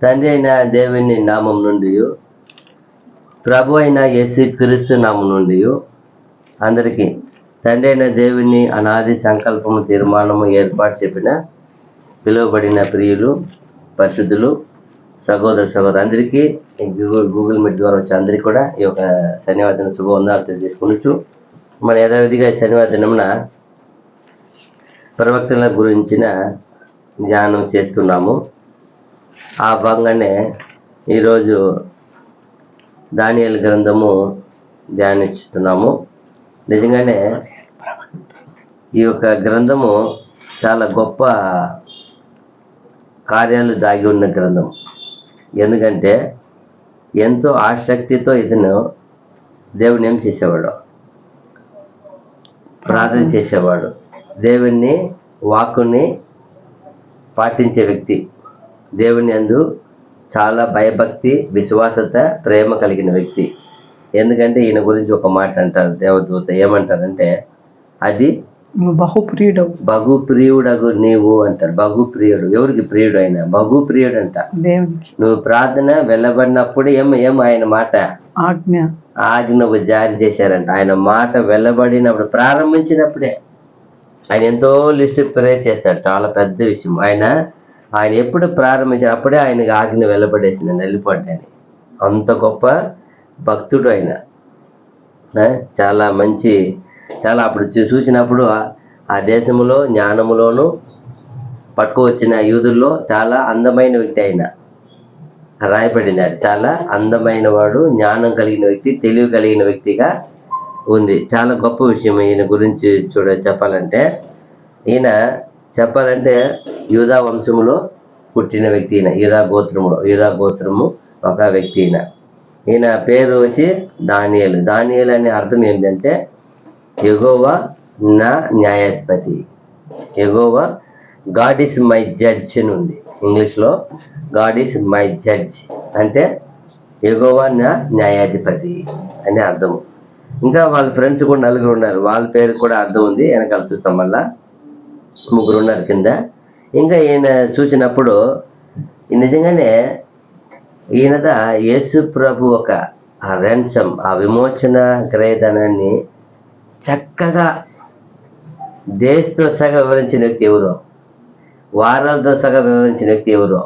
తండ్రి అయిన దేవుని నామం నుండి, ప్రభు అయిన యేసుక్రీస్తు నామం నుండి అందరికీ తండ్రి అయిన దేవుని అనాది సంకల్పము, తీర్మానము, ఏర్పాటు చెప్పిన పిలువబడిన ప్రియులు, పరిశుద్ధులు, సహోదరు అందరికీ గూగుల్ మీట్ ద్వారా వచ్చే అందరికీ కూడా ఈ యొక్క శనివారం శుభవందనాలు తెలియజేసుకుంటూ, మన యథావిధిగా శనివారమున ప్రవక్తల గురించిన ధ్యానం చేస్తున్నాము. ఆ భాగంగానే ఈరోజు దానియేలు గ్రంథము ధ్యానిస్తున్నాము. నిజంగానే ఈ యొక్క గ్రంథము చాలా గొప్ప కార్యాలు దాగి ఉన్న గ్రంథం. ఎందుకంటే ఎంతో ఆసక్తితో ఇతను దేవుని ఏం చేసేవాడు, ప్రార్థన చేసేవాడు, దేవుని వాక్కుని పాటించే వ్యక్తి, దేవుని యందు చాలా భయభక్తి, విశ్వాసత, ప్రేమ కలిగిన వ్యక్తి. ఎందుకంటే ఈయన గురించి ఒక మాట అంటారు దేవదూత, ఏమంటారంటే అది బహుప్రియుడగు నీవు అంటారు. బహుప్రియుడు, ఎవరికి ప్రియుడు? ఆయన బహుప్రియుడు అంట. నువ్వు ప్రార్థన వెళ్ళబడినప్పుడు ఏం ఆయన మాట ఆజ్ఞ జారీ చేశారంట. ఆయన మాట వెళ్ళబడినప్పుడు, ప్రారంభించినప్పుడే ఆయన ఎంతో లిస్ట్ ప్రేర్ చేస్తాడు. చాలా పెద్ద విషయం. ఆయన ఎప్పుడు ప్రారంభించారు అప్పుడే ఆయనకి ఆజ్ఞ వెళ్ళబడేసింది వెళ్ళిపోడ్డాని. అంత గొప్ప భక్తుడు ఆయన. చాలా మంచి, చాలా అప్పుడు చూసినప్పుడు ఆ దేశంలో జ్ఞానములోను పట్టుకువచ్చిన యూదుల్లో చాలా అందమైన వ్యక్తి ఆయన రాయబడినాడు. చాలా అందమైన వాడు, జ్ఞానం కలిగిన వ్యక్తి, తెలివి కలిగిన వ్యక్తిగా ఉంది. చాలా గొప్ప విషయం ఈయన గురించి చెప్పాలంటే యూదా వంశములో పుట్టిన వ్యక్తి ఈయన. యూదా గోత్రము ఒక వ్యక్తి ఈయన పేరు వచ్చి దానియేలు. దానియేలు అనే అర్థం ఏంటంటే యెహోవా నా న్యాయాధిపతి. యెహోవా గాడ్ ఈస్ మై జడ్జ్ అని ఉంది ఇంగ్లీష్లో. గాడ్ ఈస్ మై జడ్జ్ అంటే యెహోవా నా న్యాయాధిపతి అనే అర్థము. ఇంకా వాళ్ళ ఫ్రెండ్స్ కూడా 4 ఉన్నారు, వాళ్ళ పేరు కూడా అర్థం ఉంది. వెనకాల చూస్తాం, మళ్ళా 3 ఉన్నారు కింద. ఇంకా ఈయన చూసినప్పుడు నిజంగానే ఈయనద యేసు ప్రభు ఒక రెంసం, ఆ విమోచన క్రయధనాన్ని చక్కగా దేశతో సగా వివరించిన వ్యక్తి ఎవరో, వారాలతో సగా వివరించిన వ్యక్తి ఎవరో,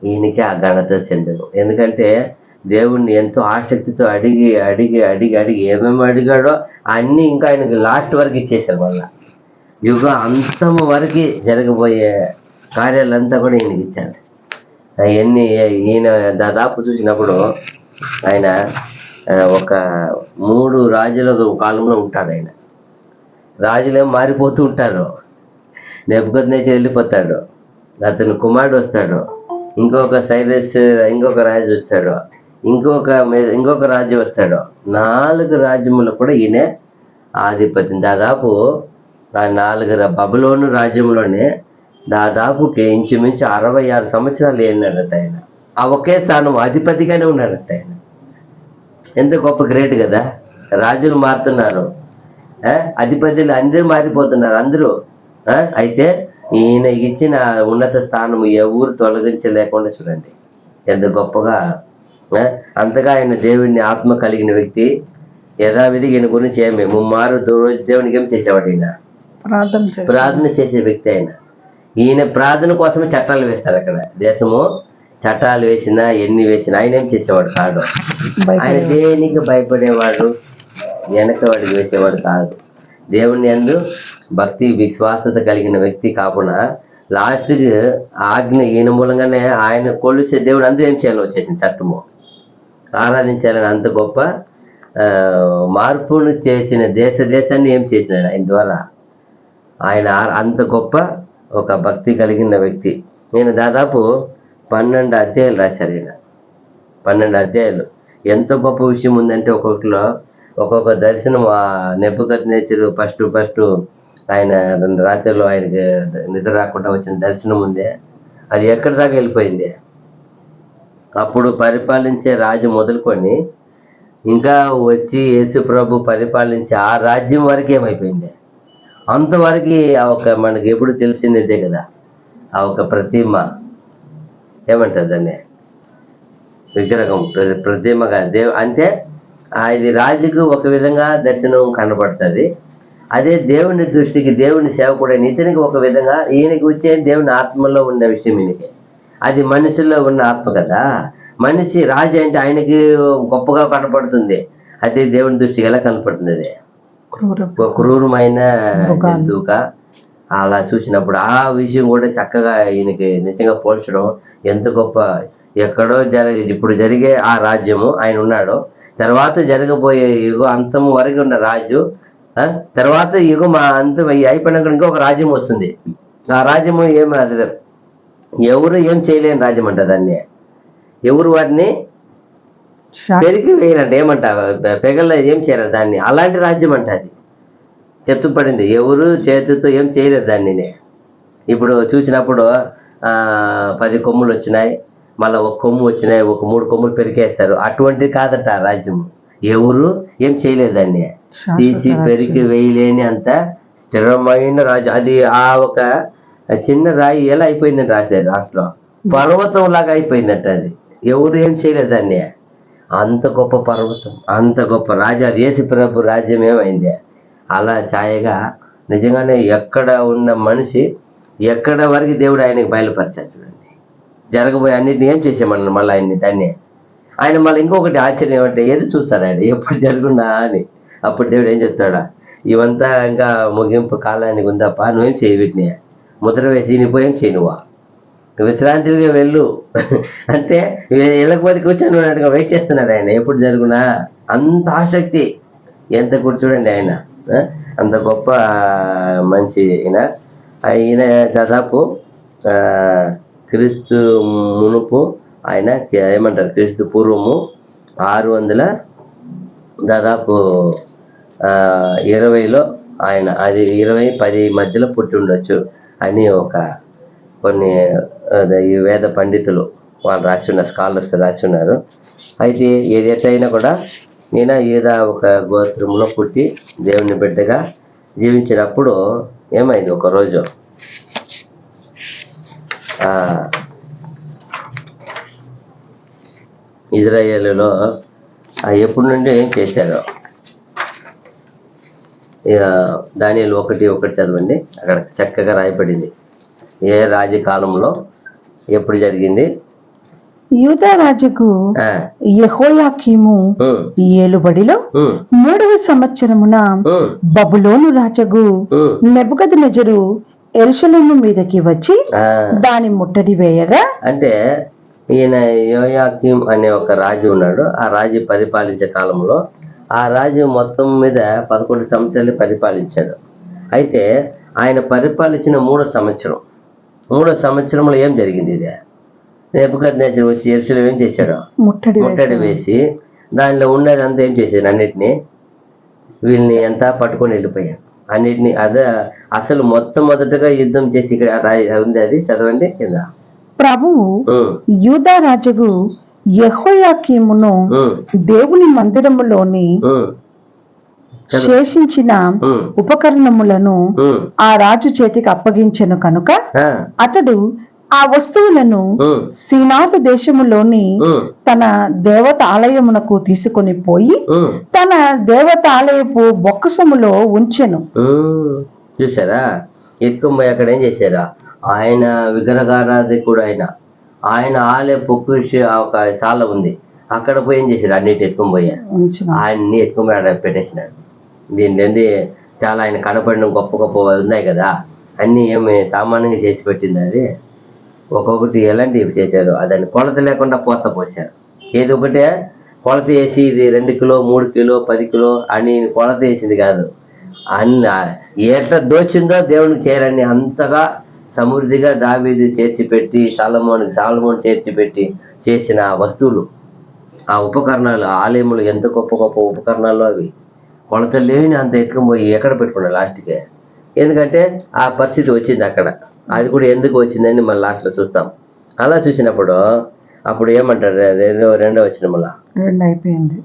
ఈయనకి ఆ ఘనత చెందను. ఎందుకంటే దేవుణ్ణి ఎంతో ఆసక్తితో అడిగి అడిగి అడిగి అడిగి ఏమేమి అడిగాడో అన్నీ ఇంకా ఆయనకి లాస్ట్ వరకు ఇచ్చేశారు. మళ్ళా యుగ అంతం వరకు జరగబోయే కార్యాలంతా కూడా ఈయనకి ఇచ్చాడు. ఈయన దాదాపు చూసినప్పుడు ఆయన ఒక 3 రాజుల కాలంలో ఉంటాడు. ఆయన రాజులేమో మారిపోతూ ఉంటారు. నెబుకద్నెజర్ వెళ్ళిపోతాడు, అతని కుమారుడు వస్తాడు, ఇంకొక రాజు వస్తాడు, ఇంకొక రాజ్యం వస్తాడు. 4 రాజ్యములు కూడా ఈయనే ఆధిపత్యం. దాదాపు ఆ 4 బబులోను రాజ్యంలోనే దాదాపు ఇంచుమించు 66 సంవత్సరాలు వెళ్ళినాడట ఆయన. ఆ ఒకే స్థానం అధిపతిగానే ఉన్నాడట ఆయన. ఎంత గొప్ప గ్రేట్ కదా. రాజులు మారుతున్నారు, అధిపతులు అందరూ మారిపోతున్నారు అందరూ. అయితే ఈయన ఇచ్చిన ఉన్నత స్థానం ఎవరు తొలగించలేకుండా చూడండి ఎంత గొప్పగా. అంతగా ఆయన దేవుడిని ఆత్మ కలిగిన వ్యక్తి. యథావిధిగా ఈయన గురించి ఏమి ముమ్మారు రోజు దేవునికి ఏం చేసేవాడు? ఈయన ప్రార్థన చేసే వ్యక్తి. ఈయన ప్రార్థన కోసమే చట్టాలు వేస్తారు అక్కడ. దేశము చట్టాలు వేసినా ఎన్ని వేసినా ఆయన ఏం చేసేవాడు కాదు. ఆయన దేనికి భయపడేవాడు, వెనకవాడికి వేసేవాడు కాదు. దేవుని యందు భక్తి, విశ్వాసత కలిగిన వ్యక్తి కాకుండా లాస్ట్కి ఆజ్ఞ ఈయన మూలంగానే ఆయన కొలిసే దేవుడు అందరూ ఏం చేయాలో వచ్చేసింది, చట్టము ఆరాధించాలని. అంత గొప్ప మార్పును చేసిన దేశాన్ని ఏం చేసినాడు ఆయన ద్వారా. ఆయన అంత గొప్ప ఒక భక్తి కలిగిన వ్యక్తి. నేను దాదాపు 12 అధ్యాయాలు రాశారు ఈయన. 12 అధ్యాయాలు. ఎంత గొప్ప విషయం ఉందంటే ఒక్కొక్కటిలో ఒక్కొక్క దర్శనం. ఆ నెబుకద్నెజరు ఫస్ట్ ఆయన 2 రాత్రుల్లో ఆయనకి నిద్ర రాకుండా వచ్చిన దర్శనం ఉందే, అది ఎక్కడి దాకా వెళ్ళిపోయింది. అప్పుడు పరిపాలించే రాజు మొదలుకొని ఇంకా వచ్చి యేసు ప్రభు పరిపాలించే ఆ రాజ్యం వరకు ఏమైపోయింది. అంతవరకు ఆ ఒక మనకి ఎప్పుడు తెలిసిందే కదా, ఆ ఒక ప్రతిమ ఏమంటారు దాన్ని, విగ్రహం ప్రతిమగా అంటే ఇది రాజుకు ఒక విధంగా దర్శనం కనబడుతుంది. అదే దేవుని దృష్టికి, దేవుని సేవకుడైన ఇతనికి ఒక విధంగా, ఈయనకి వచ్చే దేవుని ఆత్మలో ఉన్న విషయం ఈయనకి, అది మనిషిలో ఉన్న ఆత్మ కదా. మనిషి రాజు అంటే ఆయనకి గొప్పగా కనపడుతుంది, అది దేవుని దృష్టికి ఎలా కనపడుతుంది? అది క్రూరమైన జంతువుగా అలా చూసినప్పుడు ఆ విషయం కూడా చక్కగా ఈయనకి నిజంగా పోల్చడం ఎంత గొప్ప. ఎక్కడో ఇప్పుడు జరిగే ఆ రాజ్యము ఆయన ఉన్నాడు, తర్వాత జరగబోయే యుగం అంతం వరకు ఉన్న రాజు, తర్వాత యుగం అంతం అయిపోయినాక ఇంకొక రాజ్యం వస్తుంది. ఆ రాజ్యము ఎవరు ఏం చేయలేని రాజ్యం అంట దాన్ని. ఎవరు వాటిని పెరిగి వేయాలంట, ఏమంట పెగల్లో ఏం చేయరు దాన్ని, అలాంటి రాజ్యం అంట అది. చెప్తూ పడింది, ఎవరు చేతితో ఏం చేయలేదు దాన్ని. ఇప్పుడు చూసినప్పుడు 10 కొమ్ములు వచ్చినాయి, మళ్ళీ ఒక కొమ్ము వచ్చినాయి, ఒక 3 కొమ్ములు పెరికేస్తారు, అటువంటిది కాదట ఆ రాజ్యం. ఎవరు ఏం చేయలేదు దాన్ని, తీసి పెరికి వేయలేని అంత స్థిరమైన రాజ్యం అది. ఆ ఒక చిన్న రాయి ఎలా అయిపోయిందని రాశారు రాష్ట్రం, పర్వతం లాగా అయిపోయిందంట అది. ఎవరు ఏం చేయలేదు దాన్ని, అంత గొప్ప పర్వతం, అంత గొప్ప రాజ్యం అది. యేసు ప్రభు రాజ్యం ఏమైంది అలా ఛాయగా. నిజంగానే ఎక్కడ ఉన్న మనిషి ఎక్కడ వరకు దేవుడు ఆయనకి బయలుపరిచాడు చూడండి. జరగబోయే అన్నిటిని ఏం చేసామన్నారు మళ్ళీ ఆయన్ని దాన్ని. ఆయన మళ్ళీ ఇంకొకటి ఆశ్చర్యం ఏమంటే, ఏది చూస్తాడు ఆయన ఎప్పుడు జరుగునా అని. అప్పుడు దేవుడు ఏం చెప్తాడా, ఇవంతా ఇంకా ముగింపు కాలానికి ఉందప్ప, నువ్వేం చేయి, వీటిని ముద్ర వేసి నీపోయేం చేయి, నువ్వు విశ్రాంతిగా వెళ్ళు అంటే వెళ్ళకపోతే కూర్చొని ఉన్నాడుగా, వెయిట్ చేస్తున్నాడు ఆయన ఎప్పుడు జరుగునా. అంత ఆసక్తి, ఎంత కూర్చోడండి ఆయన, అంత గొప్ప మంచి ఈయన దాదాపు క్రీస్తు మునుపు ఆయన ఏమంటారు, క్రీస్తు పూర్వము 600 దాదాపు 20లో ఆయన, అది 20-10 మధ్యలో పుట్టి ఉండొచ్చు అని కొన్ని ఈ వేద పండితులు వాళ్ళు రాసి ఉన్నారు, స్కాలర్స్ రాసి ఉన్నారు. అయితే ఏది ఎట్లయినా కూడా నేను ఏదో ఒక గోత్రంలో పుట్టి దేవుని బిడ్డగా జీవించినప్పుడు ఏమైంది, ఒకరోజు ఇజ్రాయేలులో ఎప్పటి నుండి ఏం చేశారు, దానియేలు 1:1 చదవండి, అక్కడ చక్కగా రాయబడింది ఏ రాజకాలంలో ఎప్పుడు జరిగింది. యూదా రాజుకు యెహోయాకీము ఏలుబడిలో 3వ సంవత్సరమున బబులోను రాజుకు నెబుకద్నెజరు యెరూషలేము మీదకి వచ్చి దాని ముట్టడి వేయగా, అంటే ఈయన యోయాకీం అనే ఒక రాజు ఉన్నాడు. ఆ రాజు పరిపాలించే కాలంలో ఆ రాజు మొత్తం మీద 11 సంవత్సరాలు పరిపాలించాడు. అయితే ఆయన పరిపాలించిన 3వ సంవత్సరంలో ఏం జరిగింది, ఇది నెబుకద్నెజరు వచ్చి యెరూషలేము ఏం చేశాడు, ముట్టడి వేసి దానిలో ఉన్నదంతా ఏం చేశాడు, అన్నిటినీ వీళ్ళని ఎంత పట్టుకొని వెళ్ళిపోయారు అన్నిటినీ. అదే అసలు మొట్టమొదటగా యుద్ధం చేసి ఇక్కడ ఉంది, అది చదవండి కింద. ప్రభువు యూదా రాజుకు యెహోయాకీమును దేవుని మందిరములోని శేషించిన ఉపకరణములను ఆ రాజు చేతికి అప్పగించెను కనుక అతడు ఆ వస్తువులను సీనాటు దేశములోని తన దేవతాలయమునకు తీసుకొని పోయి తన దేవతాలయపు బొక్కసములో ఉంచెను. చూసారా, ఎత్తుకొని అక్కడ ఏం చేశారా, ఆయన విగ్రహారాధికుడు ఆయన ఆలయ పొక్కుషి ఒక శాల ఉంది, అక్కడ పోయి ఏం చేశారు, అన్నిటి ఎత్తుకొని పోయా ఆయన్ని ఎత్తుకొని పోయి పెట్టేసినాడు. దీని చాలా ఆయన కనపడిన గొప్ప గొప్ప ఉన్నాయి కదా, అన్నీ ఏమి సామాన్యంగా చేసి పెట్టింది. అది ఒక్కొక్కటి ఎలాంటివి చేశారు, దాన్ని కొలత లేకుండా పోత పోసారు. ఏది ఒకటే కొలత వేసి ఇది 2 కిలో 3 కిలో 10 కిలో అని కొలత వేసింది కాదు, ఎట్లా దోచిందో దేవునికి చేయాలని అంతగా సమృద్ధిగా దావీదు చేర్చిపెట్టి సాలమోను చేర్చిపెట్టి చేసిన వస్తువులు, ఆ ఉపకరణాలు, ఆలయములు ఎంత గొప్ప గొప్ప ఉపకరణాలు అవి. కొలత లేని అంత ఎత్తుకొని పోయి ఎక్కడ పెట్టుకున్నాడు లాస్ట్కే, ఎందుకంటే ఆ పరిస్థితి వచ్చింది అక్కడ. అది కూడా ఎందుకు వచ్చిందని మళ్ళీ లాస్ట్లో చూస్తాం. అలా చూసినప్పుడు అప్పుడు ఏమంటారు, 2వ వచనములో అయిపోయింది,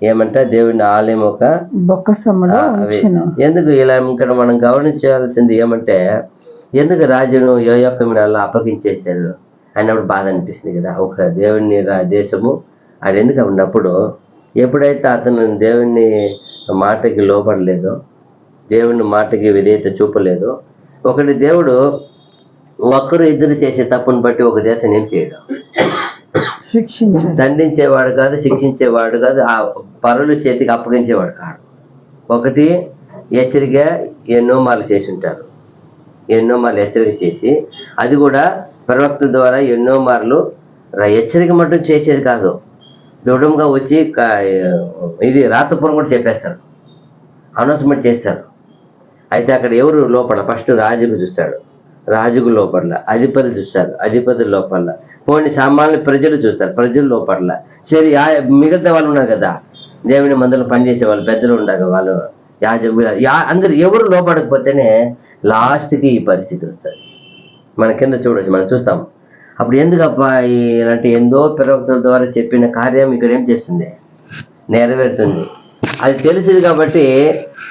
ఏమంటే దేవుని ఆలయం ఒక బొక్కసములో ఉంచెను. ఎందుకు ఇలా ఇక్కడ మనం గమనించాల్సింది ఏమంటే, ఎందుకు రాజును యోయాకీమును అలా అప్పగించేశారు, అన్నప్పుడు బాధ అనిపిస్తుంది కదా. ఒక దేవుని దేశము అది ఎందుకు ఉన్నప్పుడు ఎప్పుడైతే అతను దేవుని మాటకి లోపడలేదో, దేవుని మాటకి విధేయత చూపలేదో, ఒకటి దేవుడు ఒక్కరు ఇద్దరు చేసే తప్పును బట్టి ఒక దేశాన్ని ఏం చేయడు, దండించేవాడు కాదు, శిక్షించేవాడు కాదు, ఆ పరుల చేతికి అప్పగించేవాడు కాదు. ఒకటి హెచ్చరిక ఎన్నో మార్లు చేసి ఉంటారు, ఎన్నో మార్లు హెచ్చరిక చేసి, అది కూడా ప్రవక్త ద్వారా ఎన్నో మార్లు హెచ్చరిక మట్టుకు చేసేది కాదు, దృఢంగా వచ్చి ఇది రాతపూర్వం కూడా చెప్పేస్తారు, అనౌన్స్మెంట్ చేస్తారు. అయితే అక్కడ ఎవరు లోపల, ఫస్ట్ రాజుకు చూస్తాడు, రాజుకు లోపల, అధిపతులు చూస్తారు, అధిపతుల లోపల, పోనీ సామాన్య ప్రజలు చూస్తారు, ప్రజలు లోపల, సరే మిగతా వాళ్ళు ఉన్నారు కదా, దేవుని మందులు పనిచేసే వాళ్ళు, పెద్దలు ఉండాలి, వాళ్ళు అందరు ఎవరు లోపడకపోతేనే లాస్ట్కి ఈ పరిస్థితి వస్తుంది. మన కింద చూడవచ్చు, మనం చూస్తాం. అప్పుడు ఎందుకబ్బా ఇలాంటి ఎంతో ప్రవక్తల ద్వారా చెప్పిన కార్యం ఇక్కడ ఏం చేస్తుంది, నెరవేరుతుంది. అది తెలిసింది కాబట్టి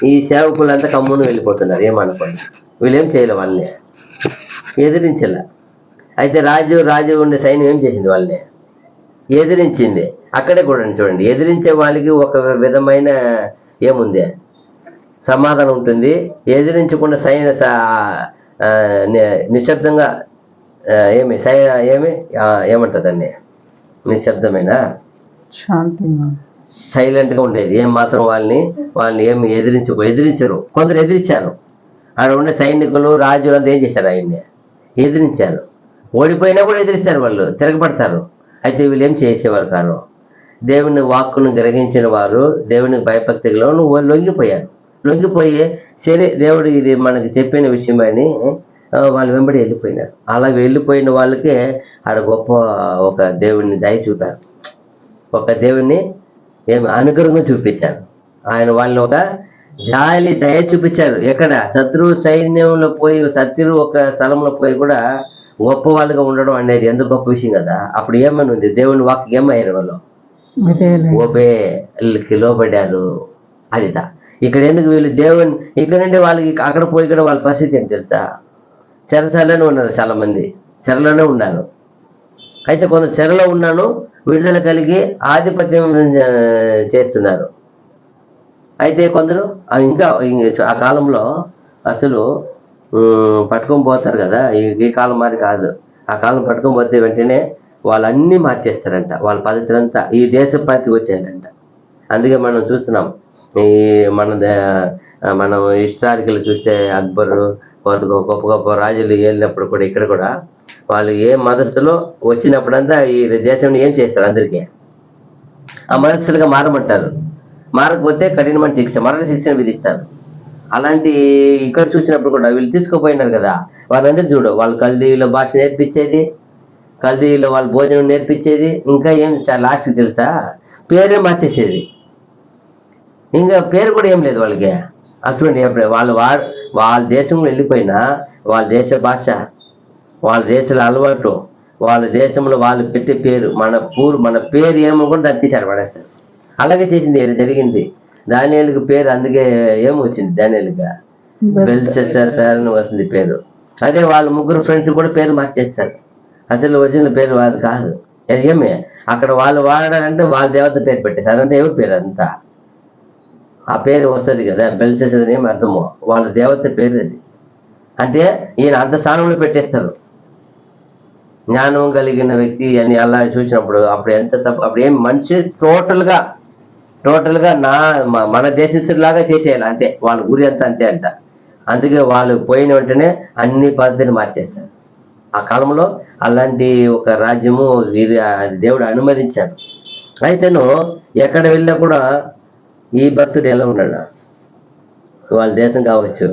ఈ సేవకులంతా కమ్మును వెళ్ళిపోతున్నారు. ఏమనుకోండి, వీళ్ళేం చేయలే, వాళ్ళని ఎదిరించాల. అయితే రాజు ఉండే సైన్యం ఏం చేసింది, వాళ్ళని ఎదిరించింది. అక్కడే కూడా చూడండి, ఎదిరించే వాళ్ళకి ఒక విధమైన ఏముంది, సమాధానం ఉంటుంది. ఎదిరించకుండా నిశ్శబ్దంగా ఏమంటుంది దాన్ని, నిశ్శబ్దమైన సైలెంట్గా ఉండేది. ఏం మాత్రం వాళ్ళని ఏమి ఎదిరించరు. కొందరు ఎదిరించారు, ఆడ ఉండే సైనికులు, రాజులు అంతా ఏం చేశారు, ఆయన్ని ఎదిరించారు. ఓడిపోయినా కూడా ఎదిరిస్తారు, వాళ్ళు తిరగబడతారు. అయితే వీళ్ళు ఏం చేసేవారు కాదు, దేవుని వాక్కును గ్రహించిన వారు, దేవుని భయభక్తిలో లొంగిపోయి సరే దేవుడు ఇది మనకి చెప్పిన విషయమని వాళ్ళు వెంబడి వెళ్ళిపోయినారు. అలా వెళ్ళిపోయిన వాళ్ళకే ఆడ గొప్ప ఒక దేవుని దయ చూపారు, ఒక దేవుని అనుగ్రహంగా చూపించారు. ఆయన వాళ్ళని ఒక జాలి దయ చూపించారు. ఎక్కడ శత్రువు సైన్యంలో పోయి, శత్రువు ఒక స్థలంలో పోయి కూడా గొప్ప వాళ్ళుగా ఉండడం అనేది ఎంత గొప్ప విషయం కదా. అప్పుడు ఏమని ఉంది, దేవుని వాక్కి ఏమయ్యారు, వాళ్ళు ఓబేకి లోబడ్డారు. అదిదా ఇక్కడ ఎందుకు వీళ్ళు దేవుని ఇక్కడంటే వాళ్ళకి అక్కడ పోయి కూడా వాళ్ళ పరిస్థితి ఏం తెలుసా, చెరసాలనే ఉన్నారు, చాలా మంది చెరలోనే ఉన్నారు. అయితే కొంత చెరలో ఉన్నాను, విడుదల కలిగి ఆధిపత్యం చేస్తున్నారు. అయితే కొందరు ఇంకా ఆ కాలంలో అసలు పట్టుకొని పోతారు కదా, ఈ కాలం మరి కాదు. ఆ కాలం పట్టుకొని పోతే వెంటనే వాళ్ళన్నీ మార్చేస్తారంట, వాళ్ళ పద్ధతులంతా ఈ దేశ పద్ధతికి వచ్చాయంట. అందుకే మనం చూస్తున్నాం, మనం హిస్టారికల్ చూస్తే అక్బరు, గొప్ప గొప్ప రాజులు వెళ్ళినప్పుడు కూడా ఇక్కడ కూడా వాళ్ళు ఏ మదస్సులో వచ్చినప్పుడంతా ఈ దేశంలో ఏం చేస్తారు, అందరికీ ఆ మనస్సులుగా మారమంటారు. మారకపోతే కఠినమైన శిక్ష, మరణ శిక్షను విధిస్తారు. అలాంటి ఇక్కడ చూసినప్పుడు కూడా వీళ్ళు తీసుకుపోయినారు కదా, వాళ్ళందరూ చూడు, వాళ్ళు కల్దీల భాష నేర్పించేది, కల్దీలో వాళ్ళ భోజనం నేర్పించేది, ఇంకా ఏం లాస్ట్కి తెలుసా, పేరే మార్చేసేది. ఇంకా పేరు కూడా ఏం లేదు వాళ్ళకి. అటువంటి వాళ్ళ దేశంలో వెళ్ళిపోయినా వాళ్ళ దేశ భాష, వాళ్ళ దేశాల అలవాటు, వాళ్ళ దేశంలో వాళ్ళు పెట్టే పేరు, మన పేరు ఏమో కూడా దాన్ని తీసారు పడేస్తారు. అలాగే చేసింది, జరిగింది. దానియేలుకి పేరు అందుకే ఏమొచ్చింది, దానియేలుగా బెల్షస్సర్ అని వస్తుంది పేరు. అదే వాళ్ళ ముగ్గురు ఫ్రెండ్స్ కూడా పేరు మార్చేస్తారు, అసలు ఒరిజినల్ పేరు వాళ్ళు కాదు. ఏమే అక్కడ వాళ్ళు వాడాలంటే వాళ్ళ దేవత పేరు పెట్టేస్తారు, అదంతా ఎవరి పేరు, అంతా ఆ పేరు వస్తుంది కదా, బెల్షస్సర్ అని ఏమి అర్థమో, వాళ్ళ దేవత పేరు అది. అంటే ఈయన అంత స్థానంలో పెట్టేస్తారు. జ్ఞానం కలిగిన వ్యక్తి అని అలా చూసినప్పుడు అప్పుడు ఎంత తప్పు, అప్పుడు ఏం మనిషి టోటల్గా మన దేశస్తులాగా చేసేయాలి, అంతే వాళ్ళ గురి అంతా అంతే అంట. అందుకే వాళ్ళు పోయిన వెంటనే అన్ని పద్ధతిని మార్చేస్తారు. ఆ కాలంలో అలాంటి ఒక రాజ్యము ఇది దేవుడు అనుమతించాడు. అయితేను ఎక్కడ వెళ్ళినా కూడా ఈ భక్తుడు ఎలా ఉన్నాడు, వాళ్ళ దేశం కావచ్చు,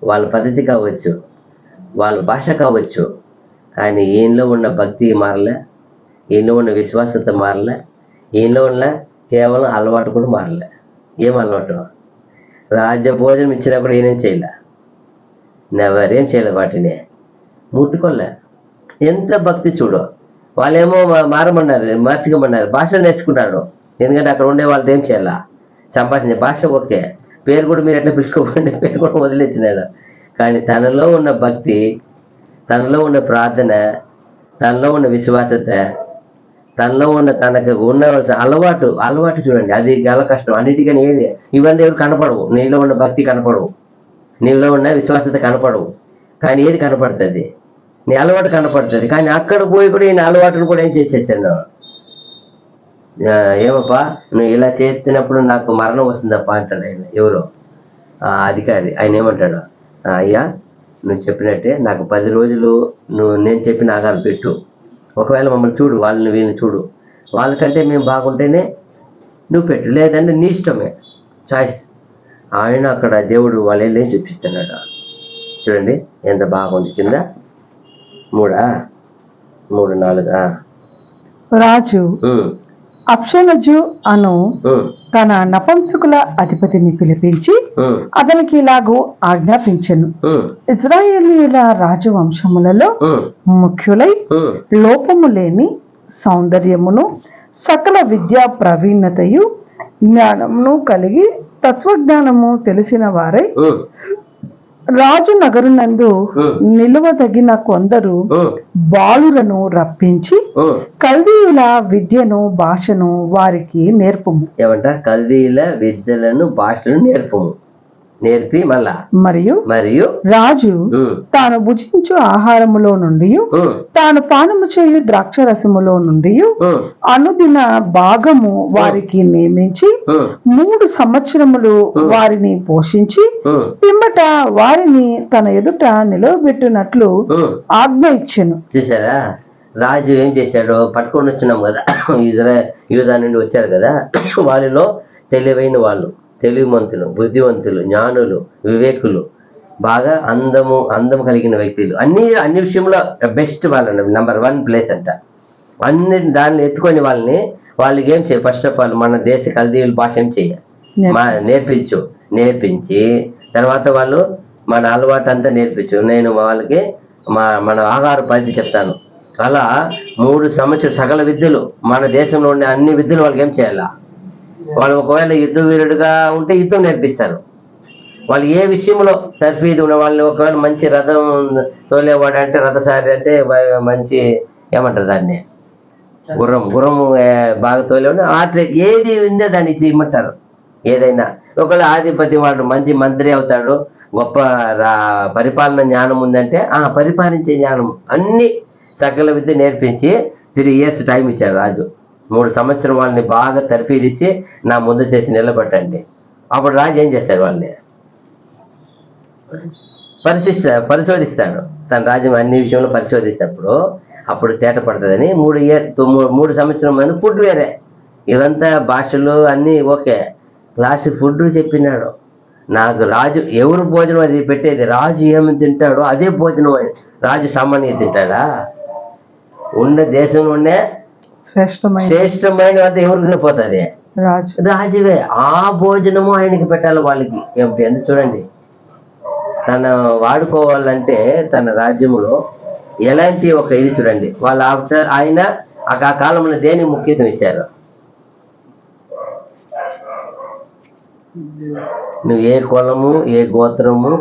వాళ్ళ పద్ధతి కావచ్చు, వాళ్ళ భాష కావచ్చు, ఆయన ఈయనలో ఉన్న భక్తి మారలే, ఈయనలో ఉన్న విశ్వాసత మారలే, ఈయనలో ఉన్న కేవలం అలవాటు కూడా మారలే. ఏం అలవాటు, రాజ్య భోజనం ఇచ్చినప్పుడు ఈయనేం చేయలే, నెవరేం చేయలే, వాటిని ముట్టుకోలే. ఎంత భక్తి చూడు. వాళ్ళేమో మార్చుకోమన్నారు, భాష నేర్చుకున్నాడు. ఎందుకంటే అక్కడ ఉండే వాళ్ళతో ఏం చేయాలా, సంభాషణ భాష ఓకే, పేరు కూడా మీరు ఎట్లా పిలుచుకోకండి, పేరు కూడా వదిలేసినాడు. కానీ తనలో ఉన్న భక్తి, తనలో ఉన్న ప్రార్థన, తనలో ఉన్న విశ్వాసత, తనలో ఉన్న తనకు ఉన్న అలవాటు చూడండి, అది గల కష్టం. అన్నిటికని ఏది ఇవన్నీ ఎవరు కనపడవు. నీలో ఉన్న భక్తి కనపడవు, నీలో ఉన్న విశ్వాసత కనపడవు, కానీ ఏది కనపడుతుంది? నీ అలవాటు కనపడుతుంది. కానీ అక్కడ పోయి కూడా ఈయన అలవాటును కూడా ఏం చేసేసాను, ఏమప్పా నువ్వు ఇలా చేస్తున్నప్పుడు నాకు మరణం వస్తుందప్పా అంటాడు ఆయన. ఎవరో అధికారి. ఆయన ఏమంటాడు, అయ్యా నువ్వు చెప్పినట్టే నాకు 10 రోజులు నేను చెప్పిన ఆగాలు పెట్టు, ఒకవేళ మమ్మల్ని చూడు, వాళ్ళని వీళ్ళని చూడు, వాళ్ళకంటే మేము బాగుంటేనే నువ్వు పెట్టు, లేదంటే నీ ఇష్టమే, చాయిస్. ఆయన అక్కడ దేవుడు వాళ్ళేం చూపిస్తున్నాడు. చూడండి ఎంత బాగుంది. కింద 3, 4 రాజు అప్షనజు అను తన నపుంసకుల అధిపతిని పిలిపించి అతనికి ఇలాగూ ఆజ్ఞాపించెను, ఇజ్రాయేలీయుల రాజవంశములలో ముఖ్యులై లోపము లేని సౌందర్యమును సకల విద్యా ప్రవీణతయు జ్ఞానమును కలిగి తత్వజ్ఞానము తెలిసిన వారై రాజు నగరునందు నిలువదగిన కొందరు బాలులను రప్పించి కల్దీయుల విద్యను భాషను వారికి నేర్పుము. ఏమంట? కల్దీయుల విద్యలను భాషలను నేర్పి మరియు రాజు తాను భుజించు ఆహారములో నుండి తాను పానము చేయు ద్రాక్షరసములో నుండి అనుదిన భాగము వారికి నియమించి 3 సంవత్సరములు వారిని పోషించి పిమ్మట వారిని తన ఎదుట నిలవబెట్టినట్లు ఆజ్ఞ ఇచ్చెను. చూసారా రాజు ఏం చేశాడు? పట్టుకొని వచ్చినాం కదా, యూదా నుండి వచ్చారు కదా, వాళ్ళలో తెలివైన వాళ్ళు, తెలివిమంతులు, బుద్ధివంతులు, జ్ఞానులు, వివేకులు, బాగా అందము కలిగిన వ్యక్తులు, అన్ని విషయంలో బెస్ట్ వాళ్ళని, నెంబర్ 1 ప్లేస్ అంట. అన్ని దాన్ని ఎత్తుకొని వాళ్ళకి ఏం చేయ, ఫస్ట్ ఆఫ్ ఆల్ మన దేశ కల్దీయుల భాష ఏం చేయ, నేర్పించి తర్వాత వాళ్ళు మన అలవాటు అంతా నేర్పించు, నేను వాళ్ళకి మన ఆహార పద్ధతి చెప్తాను. అలా 3 సంవత్సరాలు సకల విద్యలు, మన దేశంలో ఉండే అన్ని విద్యలు వాళ్ళకి ఏం చేయాలా, వాళ్ళు ఒకవేళ యుద్ధ వీరుడుగా ఉంటే యుద్ధం నేర్పిస్తారు. వాళ్ళు ఏ విషయంలో తర్ఫీదు ఉన్న వాళ్ళని, ఒకవేళ మంచి రథం తోలేవాడు అంటే రథసారి అంటే మంచి ఏమంటారు దాన్ని, గుర్రము బాగా తోలేవాడు, ఏది ఉందో దాన్ని ఇమ్మంటారు. ఏదైనా ఒకవేళ ఆధిపతి వాడు మంచి మంత్రి అవుతాడు, గొప్ప పరిపాలన జ్ఞానం ఉందంటే పరిపాలించే జ్ఞానం అన్ని సకల విద్య నేర్పించి 3 years టైం ఇచ్చారు రాజు. 3 సంవత్సరం వాళ్ళని బాగా తర్ఫీదిచ్చి నా ముందు చేసి నిలబెట్టండి. అప్పుడు రాజు ఏం చేస్తాడు? వాళ్ళని పరిశోధిస్తాడు. తన రాజ్యం అన్ని విషయంలో పరిశోధిస్తేప్పుడు అప్పుడు తేట పడుతుందని 3 సంవత్సరం మంది ఫుడ్ వేరే, ఇవంతా భాషలు అన్నీ ఓకే, లాస్ట్ ఫుడ్ చెప్పినాడు. నాకు రాజు ఎవరు భోజనం అది పెట్టేది, రాజు ఏమి తింటాడో అదే భోజనం. రాజు సామాన్య తింటాడా? ఉండే దేశంలో ఉండే శ్రేష్టమైన అంతా ఎవరికి పోతుంది? రాజువే. ఆ భోజనము ఆయనకి పెట్టాలి వాళ్ళకి. ఎందుకు చూడండి, తన వాడుకోవాలంటే తన రాజ్యంలో ఎలాంటి ఒక ఇది చూడండి. వాళ్ళ ఆయన ఆ కాలంలో దేనికి ముఖ్యత్వం ఇచ్చారు? నువ్వు ఏ కులము, ఏ గోత్రము,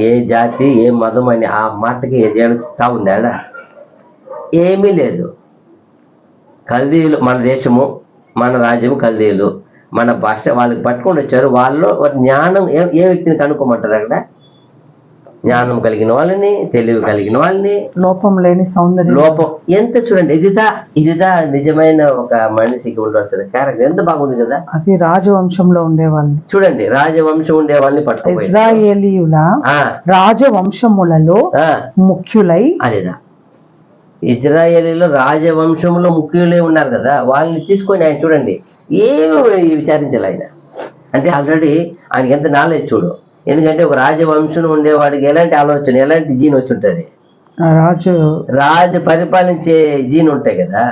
ఏ జాతి, ఏ మతం అని ఆ మాటకి ఏడా ఉందాడా? ఏమీ లేదు. కల్దీయులు మన దేశము, మన రాజ్యము కల్దీయులు, మన భాష వాళ్ళకి పట్టుకొని వచ్చారు. వాళ్ళు జ్ఞానం ఏ వ్యక్తిని కనుక్కోమంటారు? అక్కడ జ్ఞానం కలిగిన వాళ్ళని, తెలివి కలిగిన వాళ్ళని, లోపం లేని సౌందర్యం, లోపం ఎంత చూడండి. ఇదిదా నిజమైన ఒక మనిషికి ఉండవలసిన క్యారెక్టర్. ఎంత బాగుంది కదా. అది రాజవంశంలో ఉండేవాళ్ళని చూడండి, రాజవంశం ఉండే వాళ్ళని పట్టుకో. ఇజ్రాయేలీయుల రాజవంశములలో ముఖ్యులై, అదేదా ఇజ్రాయేలీలో రాజవంశంలో ముఖ్యులే ఉన్నారు కదా, వాళ్ళని తీసుకొని ఆయన చూడండి ఏమి విచారించాలి ఆయన. అంటే ఆల్రెడీ ఆయనకి ఎంత నాలెడ్జ్ చూడు. ఎందుకంటే ఒక రాజవంశం ఉండేవాడికి ఎలాంటి ఆలోచన, ఎలాంటి జీన్ వచ్చి ఉంటుంది? రాజు పరిపాలించే జీన్ ఉంటాయి కదా,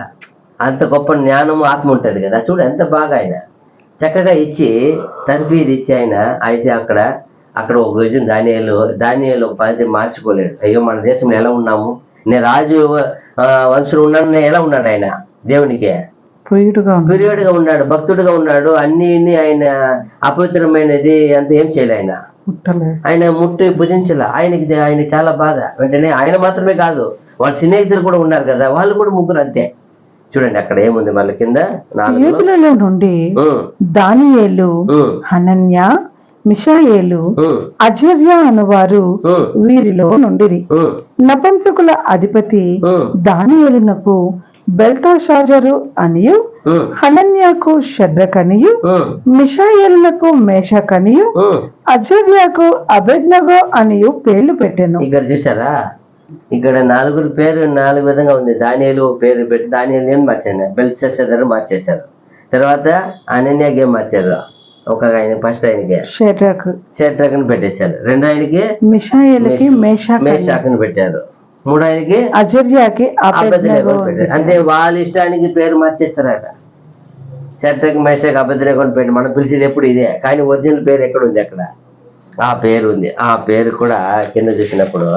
అంత గొప్ప జ్ఞానము ఆత్మ ఉంటుంది కదా. చూడు ఎంత బాగా ఆయన చక్కగా ఇచ్చి తర్ఫీదు ఇచ్చి ఆయన అయితే అక్కడ ఒక విజయం దానియేలు ఒక పద్ధతి మార్చుకోలేడు. అయ్యో మన దేశంలో ఎలా ఉన్నాము, నేను రాజు వంశం ఉన్నాను, ఎలా ఉన్నాడు ఆయన? దేవునికి ప్రియుడుగా ఉన్నాడు, భక్తుడుగా ఉన్నాడు. అన్ని ఆయన అపవిత్రమైనది అంత ఏం చేయలే ఆయన ముట్టి భుజించలే. ఆయనకి చాలా బాధ. వెంటనే ఆయన మాత్రమే కాదు, వాళ్ళ స్నేహితులు కూడా ఉన్నారు కదా, వాళ్ళు కూడా ముగ్గురు అంతే. చూడండి అక్కడ ఏముంది మళ్ళీ కింద 4. యూదులలో నుండి దానియేలు, హనన్య, మిషాయేలు, అజర్య అనువారు వీరిలో నుండిరి. నపుంసకుల అధిపతి దానియేలునకు బెల్తాషాజరు అనియు, హనన్యాకు షడ్రకనియు, మిషాయేలునకు మేషకనియు, అజర్యాకు అబేద్నగో అనియు పేర్లు పెట్టెను. ఇక్కడ చూసారా, ఇక్కడ 4 పేరు 4 విధంగా ఉంది. దానియేలు పేరు పెట్టి దానియేలు ఏం మార్చారు, బెల్షస్సరు మార్చేశారు. తర్వాత అనన్యాకి ఏం మార్చారు, ఒక ఆయన ఫస్ట్ ఆయనకి షడ్రకని పెట్టేశారు, రెండో ఆయనకి మిషాయేలుకి మేషాకని పెట్టారు, మూడో ఆయనకి అజర్యాకి అబేద్నగో పెట్టారు. అంటే వాళ్ళ ఇష్టానికి పేరు మార్చేస్తారట. షడ్రక్, మేషక్, అబేద్నగో అని పెట్టి మనం పిలిచేది ఎప్పుడు ఇదే, కానీ ఒరిజినల్ పేరు ఎక్కడ ఉంది, అక్కడ ఆ పేరు ఉంది. ఆ పేరు కూడా కింద చూసినప్పుడు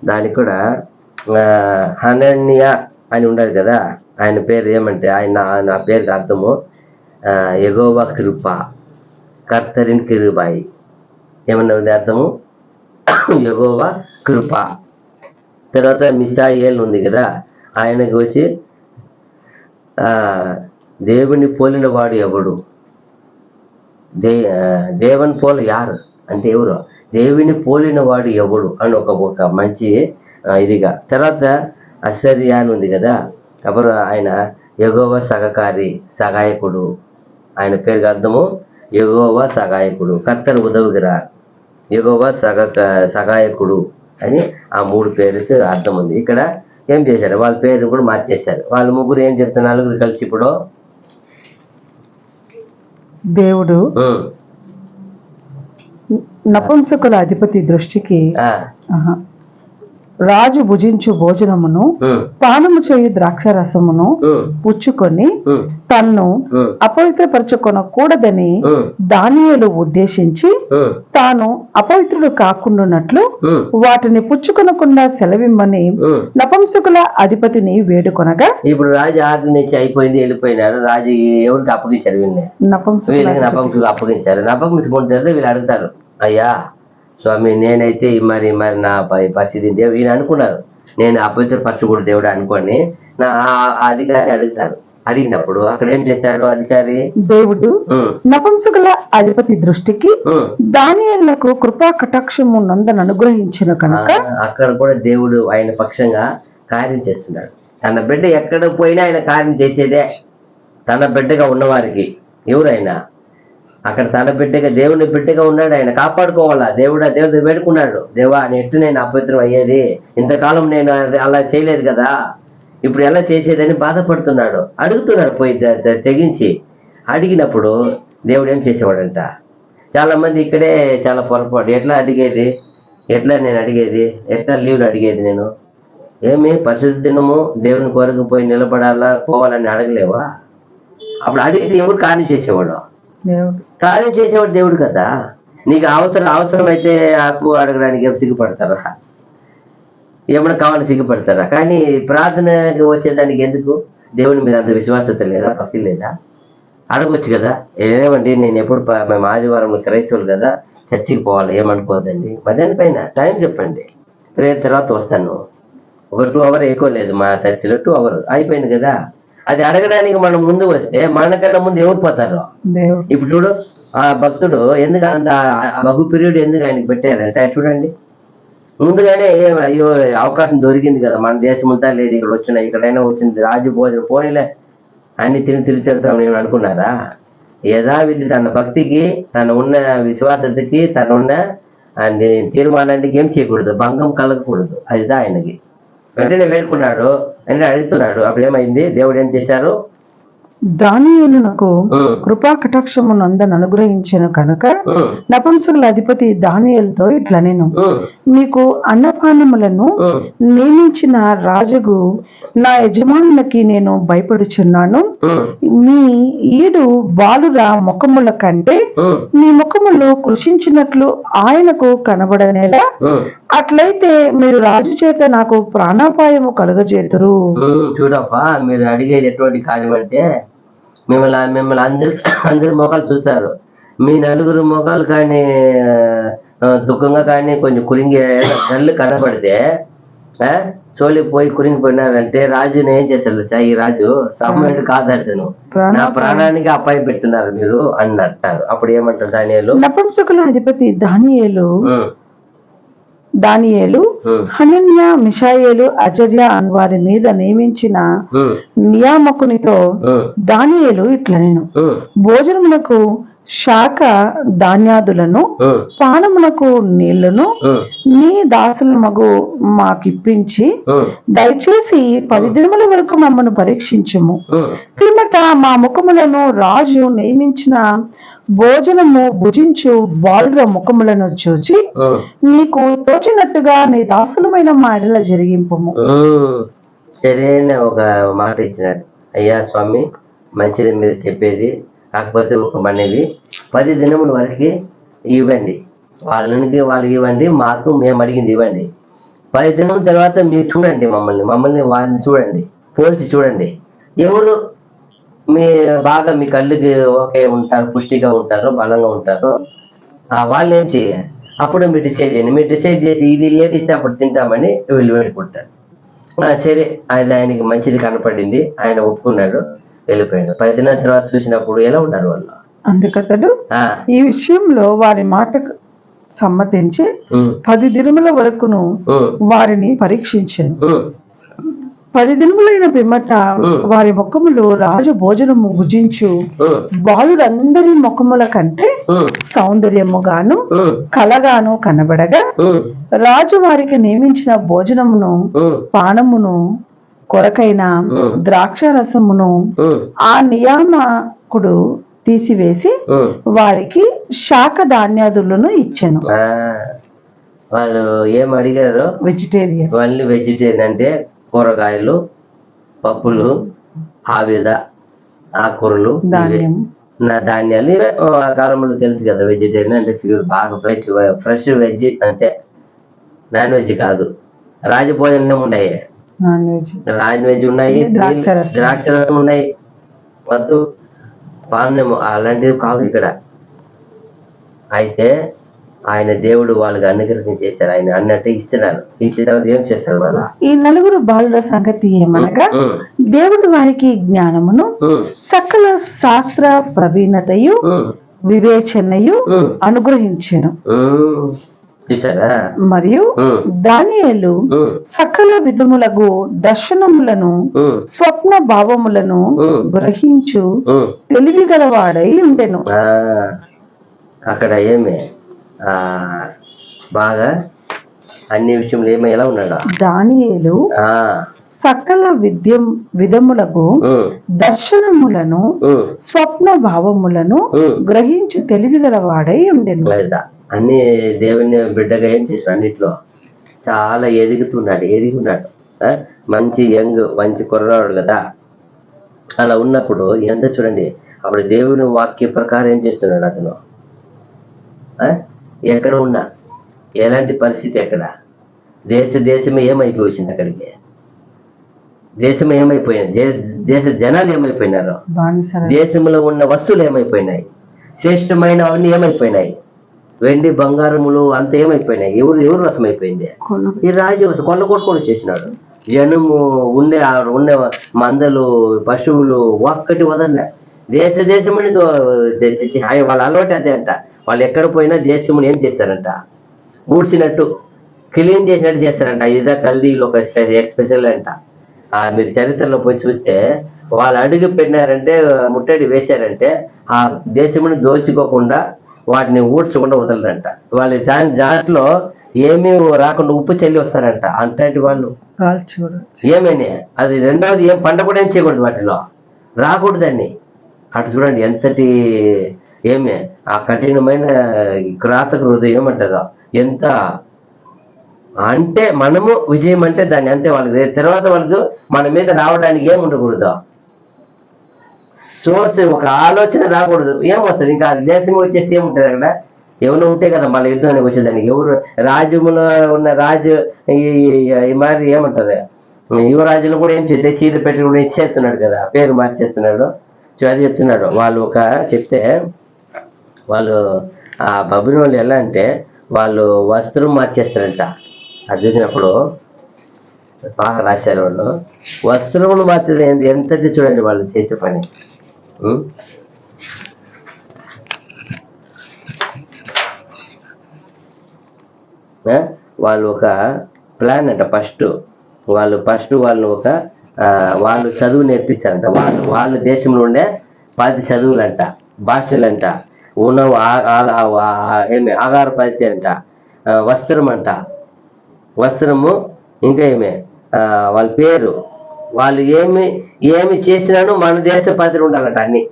దానికి కూడా హనన్య అని ఉండదు కదా, ఆయన పేరు ఏమంటే ఆయన పేరుకి అర్థము యెహోవా కృప, కర్తరిన్ కిరుబాయి. ఏమన్నా ఉంది అర్థము, యెహోవా కృప. తర్వాత మిషాయేల్ ఉంది కదా, ఆయనకు వచ్చి దేవుని పోలిన వాడు ఎవడు, దేవన్ పోల యారు అంటే ఎవరు, దేవుని పోలిన వాడు ఎవడు అని ఒక మంచి ఇదిగా. తర్వాత అసర్యా అని ఉంది కదా, అప్పుడు ఆయన యెహోవా సహాయకుడు, ఆయన పేరుకి అర్థము యెహోవా సహాయకుడు, కర్తరు ఉదవుగిరా, యెహోవా సహాయకుడు అని ఆ 3 పేరుకి అర్థం ఉంది. ఇక్కడ ఏం చేశారు, వాళ్ళ పేరు కూడా మార్చేశారు. వాళ్ళ ముగ్గురు ఏం చెప్తున్నారు, 4 కలిసి ఇప్పుడు దేవుడు నపుంసకుల అధిపతి దృష్టికి రాజు భుజించు భోజనమును పానము చేయు ద్రాక్షరసమును పుచ్చుకొని తన్ను అపవిత్రపరచుకొనకూడదని దానియేలు ఉద్దేశించి తాను అపవిత్రుడు కాకుండానట్లు వాటిని పుచ్చుకొనకుండా సెలవిమ్మని నపుంసకుల అధిపతిని వేడుకొనగా, ఇప్పుడు రాజు ఆజ్ఞ నుంచి అయిపోయింది, వెళ్ళిపోయినారు. రాజు ఎవరికి అప్పగించారు, వీళ్ళని నపుంసకులకు అప్పగించారు. నపుంసకుల తర్వాత వీళ్ళు అడుగుతారు, అయ్యా స్వామి నేనైతే మరి నా పరిస్థితి దేవుడు ఈయన అనుకున్నారు, నేను అపవిత్రపరచకూడదు దేవుడు అనుకోని నా అధికారి అడుగుతారు. అడిగినప్పుడు అక్కడ ఏం చేశాడు అధికారి, దేవుడు నపుంసకుల అధిపతి దృష్టికి దానియేలునకు కృపా కటాక్షము నందన అనుగ్రహించిన కనుక అక్కడ కూడా దేవుడు ఆయన పక్షంగా కార్యం చేస్తున్నాడు. తన బిడ్డ ఎక్కడ పోయినా ఆయన కార్యం చేసేదే. తన బిడ్డగా ఉన్నవారికి ఎవరైనా అక్కడ తన బిడ్డగా దేవుని బిడ్డగా ఉన్నాడు, ఆయన కాపాడుకోవాలా. దేవుడు వేడుకున్నాడు, దేవా ఎట్టు నేను అపవిత్రం అయ్యేది, ఇంతకాలం నేను అలా చేయలేదు కదా, ఇప్పుడు ఎలా చేసేదని బాధపడుతున్నాడు. అడుగుతున్నాడు పోయి తెగించి. అడిగినప్పుడు దేవుడు ఏం చేసేవాడంట, చాలా మంది ఇక్కడే చాలా పొరపాటు. ఎట్లా నేను అడిగేది ఎట్లా లీవ్లు అడిగేది, నేను ఏమి పరిశుద్ధ దినము దేవుని కొరకు పోయి నిలబడాలా పోవాలని అడగలేవా? అప్పుడు అడిగితే ఎవరు కార్యం చేసేవాడు, కార్యం చేసేవాడు దేవుడు కదా. నీకు అవసరం అయితే అప్పు అడగడానికి ఏమి సిగ్గుపడతారా, ఏమైనా కావాలని సిగ్గుపడతారా? కానీ ప్రార్థనకి వచ్చేదానికి ఎందుకు, దేవుని మీద అంత విశ్వాసత లేదా, భక్తి లేదా? అడగొచ్చు కదా, ఏమండి నేను ఎప్పుడు మేము ఆదివారం క్రైస్తవులు కదా చర్చికి పోవాలి, ఏమనుకోదండి, మధ్యాహ్నం పైన టైం చెప్పండి, ప్రేయర్ తర్వాత వస్తాను, ఒక 2 hours ఎక్కువ లేదు మా చర్చిలో, 2 hours అయిపోయింది కదా. అది అడగడానికి మనం ముందు వస్తే మనకన్నా ముందు ఎవరు పోతారు? ఇప్పుడు చూడు ఆ భక్తుడు ఎందుకు అంత బహు పీరియడ్ ఎందుకు ఆయనకి పెట్టారంటే చూడండి, ముందుగానే అయ్యో అవకాశం దొరికింది కదా, మన దేశం అంతా లేదు, ఇక్కడ వచ్చిన ఇక్కడైనా వచ్చింది, రాజు భోజనం పోనీలే అన్ని తిరిగి చెప్తాం నేను అనుకున్నారా? యథావిధి తన భక్తికి, తన ఉన్న విశ్వాసతకి, తన ఉన్న తీర్మానానికి ఏం చేయకూడదు, భంగం కలగకూడదు. అదిదా ఆయనకి. వెంటనే వేడుకున్నాడు, అంటే అడుగుతున్నాడు. అప్పుడు ఏమైంది, దేవుడు ఏం చేశారు, దానియేలునకు కృపా కటాక్షము నందన అనుగ్రహించిన కనుక నపుంసకుల అధిపతి దానియేలుతో ఇట్లా, నేను మీకు అన్నపానములను నియమించిన రాజుకు నా యజమానులకి నేను భయపడుచున్నాను. మీ ఈడు బాలుర ముఖముల కంటే మీ ముఖములు కృషించినట్లు ఆయనకు కనబడనేలా, అట్లయితే మీరు రాజు చేత నాకు ప్రాణాపాయము కలుగజేతురు. చూడప్పా, మీరు అడిగేది ఎటువంటి కార్యం అంటే మిమ్మల్ని అందరి మొఖాలు చూస్తారు. మీ 4 మొఖాలు కానీ దుఃఖంగా కానీ కొంచెం కురింగి కళ్ళు కనపడితే సోలిపోయి కురింగిపోయినారంటే రాజుని ఏం చేశారు తెలుసా? ఈ రాజు సామాన్యుడు కాదంటాను, నా ప్రాణానికి అపాయం పెడుతున్నారు మీరు అని అంటారు. అప్పుడు ఏమంటారు దానియేలు? నపుంసకుల అధిపతి దానియేలు హనన్య, మిషాయేలు, అజర్య అని వారి మీద నియమించిన నియామకునితో దానియేలు ఇట్లా నేను భోజనమునకు శాఖ ధాన్యాదులను, పానమునకు నీళ్లను నీ దాసుల మగు మాకిప్పించి దయచేసి 10 దినముల వరకు మమ్మను పరీక్షించుము. పిమ్మట మా ముఖములను రాజు నియమించిన భోజనము భుజించు బాలుర ముఖములను చూచి నీకు తోచినట్టుగా నీ దాసులమైన మా ఎడల జరిగింపుము. సరైన ఒక మాట ఇచ్చినాడు. అయ్యా స్వామి, మంచిది మీరు చెప్పేది, కాకపోతే ఒక మనవి 10 దినముల వరకు ఇవ్వండి, వాళ్ళకి ఇవ్వండి, మాకు మేము అడిగింది ఇవ్వండి. 10 దినం తర్వాత మీరు చూడండి, మమ్మల్ని వాళ్ళని చూడండి, పోల్చి చూడండి, ఎవరు బాగా మీ కళ్ళుకి ఓకే ఉంటారు, పుష్టిగా ఉంటారు, బలంగా ఉంటారు, వాళ్ళు ఏం చేయాలి? అప్పుడు మీరు డిసైడ్ చేయండి. మీరు డిసైడ్ చేసి ఇది ఏది ఇస్తే అప్పుడు తింటామని వీళ్ళు వెళ్ళిపోతారు. సరే, ఆయనకి మంచిది కనపడింది, ఆయన ఒప్పుకున్నాడు, వెళ్ళిపోయాడు. 10 దినాల తర్వాత చూసినప్పుడు ఎలా ఉంటారు వాళ్ళు? అందుకతడు ఈ విషయంలో వారి మాటకు సమ్మతించి 10 దినముల వరకును వారిని పరీక్షించాను. 10 దినములైన పిమ్మట వారి ముఖములు రాజు భోజనము భుజించు బాలురందరి ముఖముల కంటే సౌందర్యముగాను కలగాను కనబడగా రాజు వారికి నియమించిన భోజనమును పానమును కొరకైన ద్రాక్ష రసమును ఆ నియామకుడు తీసివేసి వారికి శాఖ ధాన్యాదులను ఇచ్చాను. వాళ్ళు ఏం అడిగారు? వెజిటేరియన్. వాళ్ళు వెజిటేరియన్ అంటే కూరగాయలు, పప్పులు, ఆకుకూరలు, ధాన్యాలు. ఇవే ఆ కాలంలో తెలుసు కదా, వెజిటేరియన్ అంటే బాగా ఫ్రెష్ వెజ్, అంటే నాన్ వెజ్ కాదు. రాజభోజనం ఉన్నాయి, నాన్ వెజ్ ఉన్నాయి, ద్రాక్షరసం ఉన్నాయి, వద్దు పానము అలాంటివి కాదు ఇక్కడ. అయితే ఆయన దేవుడు వాళ్ళకి అనుగ్రహం చేశారు, ఆయన అన్నట్టు ఇస్తున్నారు. ఇచ్చిన తర్వాత ఏం చేస్తారు వాళ్ళ? ఈ 9 బాలుల సంగతి ఏమనగా దేవుడు వారికి జ్ఞానమును సకల శాస్త్ర ప్రవీణతయు వివేచనయు అనుగ్రహించాను. మరియు దానియేలు సకల విధములకు దర్శనములను స్వప్న భావములను గ్రహించు తెలివి గలవాడై ఉండెను. అక్కడ ఏమి బాగా అన్ని విషయంలో ఏమో ఎలా ఉన్నాడు దానియేలు? సకల విధములకు దర్శనములను స్వప్న భావములను గ్రహించు తెలివి గలవాడై ఉండెను. అన్ని దేవుని బిడ్డగా ఏం చేశాడు, అన్నిట్లో చాలా ఎదిగున్నాడు. మంచి యంగ్, మంచి కుర్రాడు కదా. అలా ఉన్నప్పుడు ఎంత చూడండి, అప్పుడు దేవుని వాక్య ప్రకారం ఏం చేస్తున్నాడు అతను. ఎక్కడ ఉన్నా, ఎలాంటి పరిస్థితి, ఎక్కడ దేశమే ఏమైపోయింది, అక్కడికి దేశం ఏమైపోయింది, దేశ జనాలు ఏమైపోయినారు, దేశంలో ఉన్న వస్తువులు ఏమైపోయినాయి, శ్రేష్టమైన అవన్నీ ఏమైపోయినాయి, వెండి బంగారములు అంత ఏమైపోయినాయి. ఎవరు వశమైపోయింది? ఈ రాజు కొట్టుకొని చేసినాడు. జనము ఉండే మందలు, పశువులు ఒక్కటి వదలలే. దేశమని వాళ్ళ అలవాటు అదే అంట. వాళ్ళు ఎక్కడ పోయినా దేశముని ఏం చేస్తారంట, ఊడ్చినట్టు క్లీన్ చేసినట్టు చేస్తారంట. ఇదా కల్దీలో ఒక స్పెషల్ అంట. మీరు చరిత్రలో పోయి చూస్తే వాళ్ళు అడుగు పెట్టినారంటే, ముట్టడి వేశారంటే ఆ దేశముని దోచుకోకుండా, వాటిని ఊడ్చకుండా వదలరంట. వాళ్ళు దాంట్లో ఏమీ రాకుండా ఉప్పు చల్లి వస్తారంట. అంతటి వాళ్ళు ఏమైనా అది రెండవది ఏం పంట కూడా ఏం చేయకూడదు, వాటిలో రాకూడదండి. అటు చూడండి ఎంతటి ఏమే ఆ కఠినమైన కిరాతక హృదయం అంటారు. ఎంత అంటే మనము విజయం అంటే దాన్ని అంతే. వాళ్ళకి తర్వాత వాళ్ళకు మన మీద రావడానికి ఏం ఉండకూడదు, సోర్స్ ఒక ఆలోచన రాకూడదు. ఏమొస్తుంది ఇంకా దేశం వచ్చేస్తే ఏముంటుంది అక్కడ? ఎవరు ఉంటే కదా మళ్ళీ యుద్ధానికి వచ్చేదానికి. ఎవరు రాజ్యములో ఉన్న రాజు ఈ మరి ఏమంటారు, యువరాజులు కూడా ఏం చేస్తే చీర పెట్టి కూడా ఇచ్చేస్తున్నాడు కదా, పేరు మార్చేస్తున్నాడు. అది చెప్తున్నాడు. వాళ్ళు చెప్తే వాళ్ళు ఆ బబులోనులు ఎలా అంటే వాళ్ళు వస్త్రం మార్చేస్తారంట. అది చూసినప్పుడు బాగా రాశారు వాళ్ళు. వస్త్రములు మార్చడం ఎంతది చూడండి వాళ్ళు చేసే పని. ఉం? వాళ్ళు ఒక ప్లాన్ అంట. వాళ్ళు ఒక వాళ్ళు చదువు నేర్పిస్తారంట. వాళ్ళ దేశంలో ఉండే 10 చదువులంట, భాషలంట, ఉన్నవు ఆహార పద్ధతి అంట, వస్త్రము, ఇంకా వాళ్ళ పేరు, వాళ్ళు ఏమి చేసినాను మన దేశ పద్ధతి ఉండాలంట. అన్ని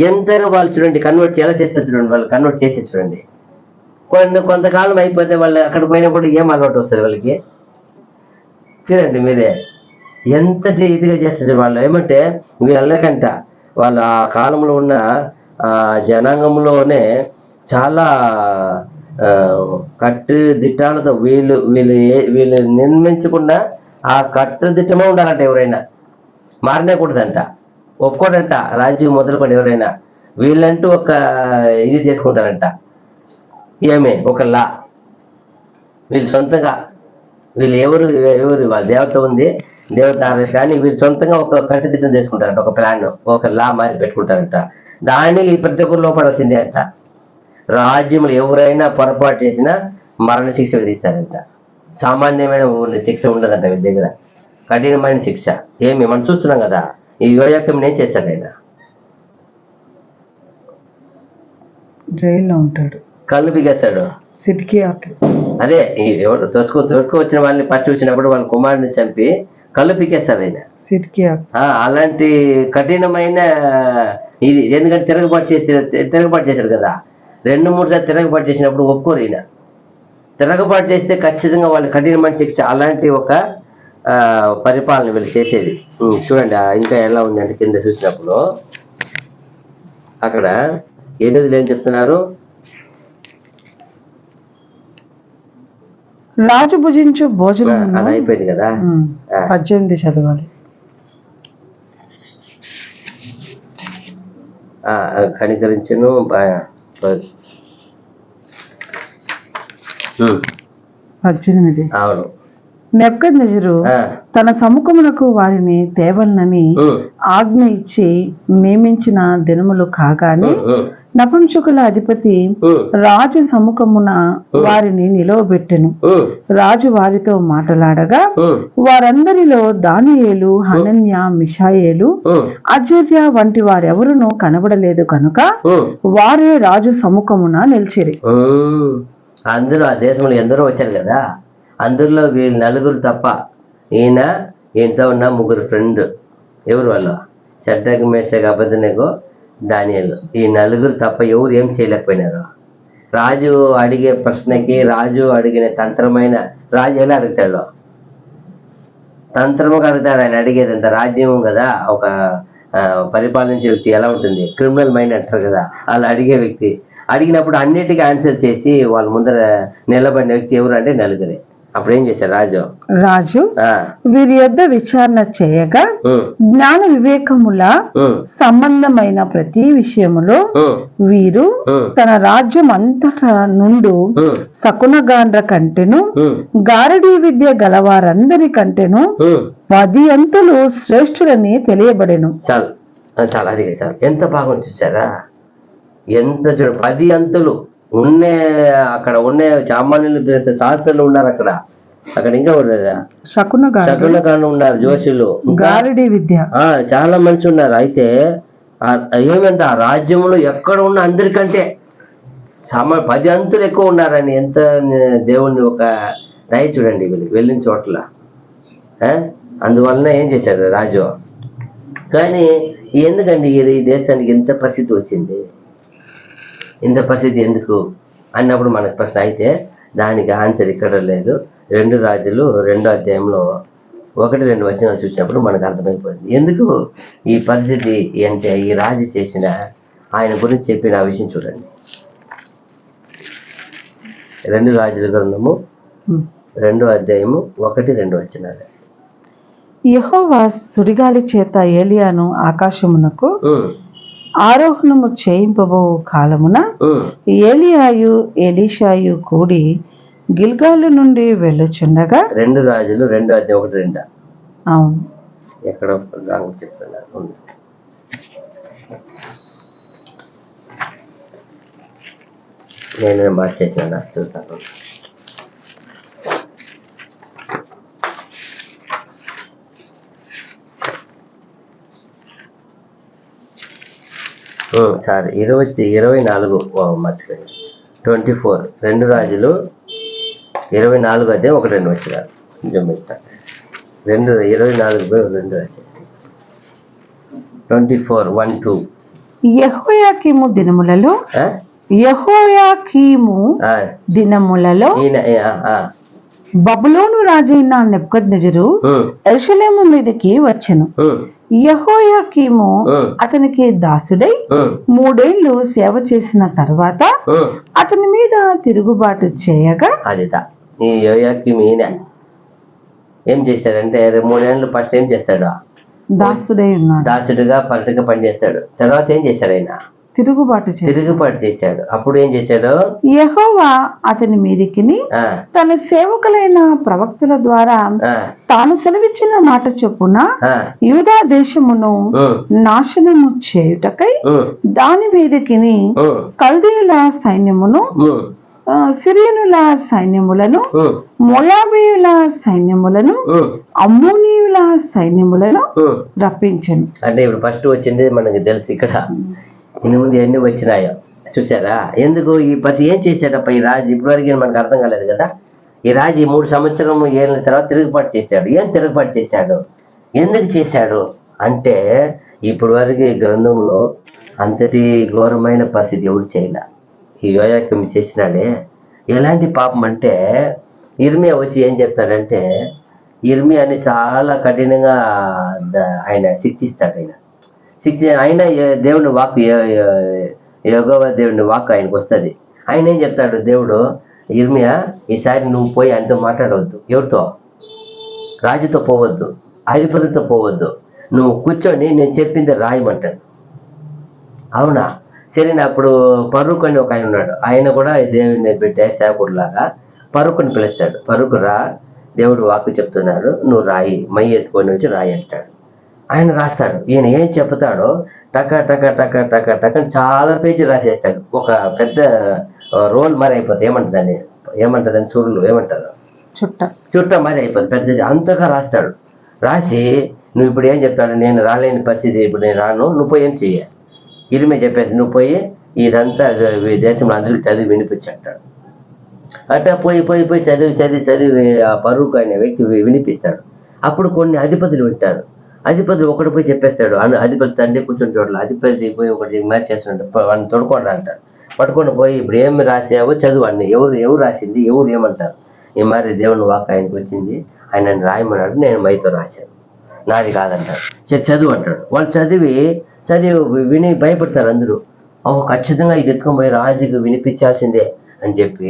ఎంతగా వాళ్ళు చూడండి కన్వర్ట్ ఎలా చేస్తారు చూడండి. వాళ్ళు కన్వర్ట్ చేసి చూడండి. కొంతకాలం అయిపోతే వాళ్ళు అక్కడ పోయినప్పుడు ఏం అలవాటు వస్తుంది వాళ్ళకి చూడండి మీరే. ఎంత ఇదిగా చేస్తారు వాళ్ళు. ఏమంటే వీళ్ళకంట వాళ్ళు ఆ కాలంలో ఉన్న జనాంగంలోనే చాలా కట్టుదిట్టాలతో వీళ్ళు నిర్మించకుండా ఆ కట్టుదిట్టమే ఉండాలంట. ఎవరైనా మారనేకూడదంట, ఒప్పుకోడంట. రాజ్యం మొదలుకొని ఎవరైనా వీళ్ళంటూ ఒక ఇది చేసుకుంటారంట. ఒక లా వీళ్ళు సొంతంగా, వీళ్ళు ఎవరు వాళ్ళ దేవత ఉంది, దేవత కానీ వీళ్ళు సొంతంగా ఒక కట్టుదిట్టం చేసుకుంటారంట. ఒక ప్లాన్, ఒక లా మారి పెట్టుకుంటారంట. దానికి ప్రతి ఒక్కరు లోపడాల్సిందే అంట. రాజ్యంలో ఎవరైనా పొరపాటు చేసినా మరణ శిక్ష విధిస్తారంట. సామాన్యమైన శిక్ష ఉండదంట వీళ్ళ దగ్గర, కఠినమైన శిక్ష. మనం చూస్తున్నాం కదా, ఈ యోయాకీం నేను చేస్తాడు. ఆయన జైల్లో ఉంటాడు, కళ్ళు బిగేస్తాడు. అదే ఎవరు తోసుకు వచ్చిన వాళ్ళని ఫస్ట్ వచ్చినప్పుడు వాళ్ళ కుమారుని చంపి కళ్ళు పీకేస్తాడు ఆయన. అలాంటి కఠినమైన ఇది. ఎందుకంటే తిరగబాటు చేశాడు కదా, 2-3 సార్లు తిరగబాటు చేసినప్పుడు ఒప్పుకోరు. ఈయన తిరగబాటు చేస్తే ఖచ్చితంగా వాళ్ళు కఠినమైన శిక్ష. అలాంటి ఒక పరిపాలన వీళ్ళు చేసేది. చూడండి ఇంకా ఎలా ఉందంటే కింద చూసినప్పుడు అక్కడ 8 ఏం చెప్తున్నారు. రాజు భుజించు భోజనం, అది అయిపోయింది కదా. 18 చదవాలి. కనికరించును. అవును. నెబుకద్నెజరు తన సముఖమునకు వారిని తేవలనని ఆజ్ఞ ఇచ్చి నియమించిన దినములు కాగానే నపుంసకుల అధిపతి రాజు సముఖమున వారిని నిలవబెట్టెను. రాజు వారితో మాట్లాడగా వారందరిలో దానియేలు, హనన్య, మిషాయేలు, అజర్య వంటి వారెవరునూ కనబడలేదు కనుక వారే రాజు సముఖమున నిలిచిరి. అందరూ ఆ దేశంలో ఎందరో వచ్చారు కదా, అందరిలో వీళ్ళు 4 తప్ప ఈయనతో ఉన్న 3 ఫ్రెండ్. ఎవరు వాళ్ళు? షడ్రక్, మేషక్, అబేద్నెగో, దానియేలు. ఈ 4 తప్ప ఎవరు ఏం చేయలేకపోయినారు. రాజు అడిగే ప్రశ్నకి, రాజు అడిగిన తంత్రమైన, రాజు ఎలా అడుగుతాడు? తంత్రముగా అడుగుతాడు. ఆయన అడిగేదంత రాజ్యం కదా, ఒక పరిపాలించే వ్యక్తి ఎలా ఉంటుంది, క్రిమినల్ మైండ్ అంటారు కదా, అలా అడిగే వ్యక్తి. అడిగినప్పుడు అన్నిటికీ ఆన్సర్ చేసి వాళ్ళ ముందర నిలబడిన వ్యక్తి ఎవరు అంటే 4. అప్పుడు ఏం చేశారు రాజు వీరి యొద్ద విచారణ చేయగా జ్ఞాన వివేకముల సంబంధమైన ప్రతి విషయములో వీరు తన రాజ్యం అంతటా నుండు శకునగాండ్ర కంటెను, గారడీ విద్య గలవారందరి కంటెను 10 అంతులు శ్రేష్ఠులని తెలియబడెను. చాలు. అది చాలు. ఎంత బాగుంది చూసారా? ఎంత 10 అంతులు ఉన్నే. అక్కడ ఉండే సామాన్యులు, శాస్త్రులు ఉన్నారు అక్కడ ఇంకా ఉండేదా, శకునగాండ్రు ఉన్నారు, జోషులు, గారడీ విద్య, చాలా మంచి ఉన్నారు. అయితే ఏమంత ఆ రాజ్యంలో ఎక్కడ ఉన్న అందరికంటే 10 అంతులు ఎక్కువ ఉన్నారని ఎంత దేవుణ్ణి ఒక దయ చూడండి వీళ్ళకి వెళ్ళిన చోట్ల. అందువలన ఏం చేశాడు రాజు. కానీ ఎందుకండి ఈ దేశానికి ఇంత పరిస్థితి వచ్చింది, ఇంత పరిస్థితి ఎందుకు అన్నప్పుడు మనకు ప్రశ్న. అయితే దానికి ఆన్సర్ ఇక్కడ లేదు. 2 రాజులు 2వ అధ్యాయంలో 1-2 వచనాలు చూసినప్పుడు మనకు అర్థమైపోయింది ఎందుకు ఈ పరిస్థితి అంటే. ఈ రాజు చేసిన ఆయన గురించి చెప్పిన ఆ విషయం చూడండి. 2 రాజుల గ్రంథము 2వ అధ్యాయము 1-2 వచనాలు. యెహోవా సుడిగాలి చేత ఏలియాను ఆకాశమునకు ఆరోహణము చేయింపబో కాలమున ఏలియాయు ఎలీషాయు కూడి గిల్గాలు నుండి వెళ్ళుచుండగా 2 రాజులు 2:1-2 అవును ఎక్కడ రాంగ్ చెప్తున్నారు ఉంది. నేను మార్చేసాను చూస్తాను. సారీ 24 మర్చిపోయింది. 24 2 రాజులు 24:1-2 వచ్చినారు. 24:2 24:1-2 యెహోయాకీము దినములలో బబులోను రాజైన నెబుకద్నెజరు యెరూషలేము మీదకి వచ్చెను. యెహోయాకీము అతనికి దాసుడై 3 ఏళ్ళు సేవ చేసిన తర్వాత అతని మీద తిరుగుబాటు చేయగా ఈ యోయాకీము ఈయన ఏం చేశాడంటే 3 ఏళ్ళు ఫస్ట్ ఏం చేస్తాడు? దాసుడై ఉన్నాడు. దాసుడుగా పర్ఫెక్ట్గా పనిచేస్తాడు. తర్వాత ఏం చేశాడు? ఆయన తిరుగుబాటు చేశాడు. అప్పుడు ఏం చేశాడు? యెహోవా అతని మీదికిని తన సేవకులైన ప్రవక్తల ద్వారా తాను సెలవిచ్చిన మాట చొప్పున యూదా దేశమును నాశనము చేయుటకై దాని మీదికిని కల్దీయుల సైన్యమును, సిరియనుల సైన్యములను, మోయాబీయుల సైన్యములను, అమ్మోనీయుల సైన్యములను రప్పించను. అంటే ఇప్పుడు ఫస్ట్ వచ్చింది మనకి తెలుసు. ఇక్కడ ఇన్ని ముందు ఎన్ని వచ్చినాయో చూసారా? ఎందుకు ఈ పసి ఏం చేశాడప్ప ఈ రాజు? ఇప్పటివరకు మనకు అర్థం కాలేదు కదా. ఈ రాజు 3 సంవత్సరం ఏళ్ళ తర్వాత తిరుగుబాటు చేశాడు. ఏం తిరుగుబాటు చేశాడు? ఎందుకు చేశాడు అంటే ఇప్పటి వరకు ఈ గ్రంథంలో అంతటి ఘోరమైన పరిస్థితి ఎవరు చేయలే. ఈ యోయాకీము చేసినాడే. ఎలాంటి పాపం అంటే ఇర్మియా వచ్చి ఏం చెప్తాడంటే ఇర్మియాని చాలా కఠినంగా ఆయన శిక్షిస్తాడు. ఆయన దేవుని వాక్ యెహోవా దేవుని వాక్ ఆయనకు వస్తుంది. ఆయన ఏం చెప్తాడు? దేవుడు ఇర్మియా ఈసారి నువ్వు పోయి ఆయనతో మాట్లాడవద్దు. ఎవరితో? రాజుతో పోవద్దు, అధిపతితో పోవద్దు. నువ్వు కూర్చొని నేను చెప్పింది రాయమంటాడు. అవునా సరే. అప్పుడు పరుకు అని ఒక ఆయన ఉన్నాడు. ఆయన కూడా దేవుని పెట్టే సేవకుడులాగా పరుకుని పిలుస్తాడు. పరుకు రా, దేవుడు వాక్కు చెప్తున్నాడు, నువ్వు రాయి, మై ఎత్తుకొని వచ్చి రాయి అంటాడు. ఆయన రాస్తాడు. ఈయన ఏం చెప్తాడో టక టక టక టక టక చాలా పేజీ రాసేస్తాడు. ఒక పెద్ద రోల్ మరి అయిపోతుంది. ఏమంటుందని చూరులు ఏమంటారు? చుట్ట మరి అయిపోతుంది. పెద్దది అంతగా రాస్తాడు. రాసి నువ్వు ఇప్పుడు ఏం చెప్తాడు? నేను రాలేని పరిస్థితి, ఇప్పుడు నేను రాను, నువ్వు పోయి ఏం చెయ్యి? ఇరిమే చెప్పేసి నువ్వు పోయి ఇదంతా దేశంలో అందరికీ చదివి వినిపించాడు. అట్టా పోయి చదివి ఆ పరుకు అనే వ్యక్తి వినిపిస్తాడు. అప్పుడు కొన్ని అధిపతులు వింటారు. అధిపతులు ఒకటి పోయి చెప్పేస్తాడు. అధిపతి తండ్రి కూర్చొని చూడాలి. అధిపతి పోయి ఒకటి మ్యాచ్ చేస్తున్నాడు. వాడిని తొడుకోండి అంటారు. పట్టుకొని పోయి ఇప్పుడు ఏం రాసావో చదువు అన్ని. ఎవరు రాసింది, ఎవరు ఏమంటారు? ఈ మరి దేవుని వాక్ ఆయనకు వచ్చింది, ఆయన రాయమన్నాడు, నేను మైతో రాశాను, నాది కాదంటాడు. చదువు అంటాడు. వాళ్ళు చదివి విని భయపడతారు అందరూ. ఖచ్చితంగా ఇది ఎత్తుకొని పోయి రాజుకి వినిపించాల్సిందే అని చెప్పి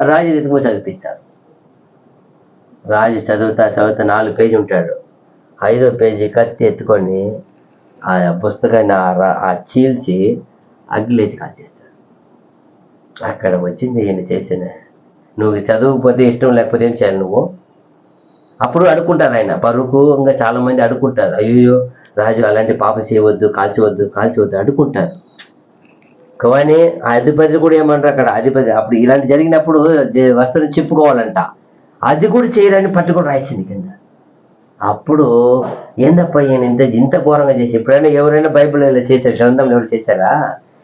రాజు ఎత్తుకొని చదివిపిస్తారు. రాజు చదువుతా 4 పేజీ ఉంటాడు. 5వ పేజీ కత్తి ఎత్తుకొని ఆ పుస్తకాన్ని చీల్చి అగ్గిలేచి కాల్చేస్తాడు. అక్కడ వచ్చింది ఈయన చేసిన. నువ్వు చదువుకపోతే ఇష్టం లేకపోతే ఏం చేయాలి నువ్వు? అప్పుడు అడుక్కుంటారు ఆయన పరుకు. ఇంకా చాలా మంది అడుక్కుంటారు, అయ్యో రాజు అలాంటి పాప చేయవద్దు, కాల్చవద్దు అడుక్కుంటారు. కానీ ఆ అధిపతి కూడా ఏమంటారు అక్కడ? అధిపతి అప్పుడు ఇలాంటి జరిగినప్పుడు వస్త్రం చెప్పుకోవాలంట. అది కూడా చేయడానికి పట్టుకొని రాయించింది కింద. అప్పుడు ఏందప్ప ఈయన ఇంత ఘోరంగా చేసి, ఎప్పుడైనా ఎవరైనా బైబిల్ ఇలా చేశారు? గ్రంథంలో ఎవరు చేశారా?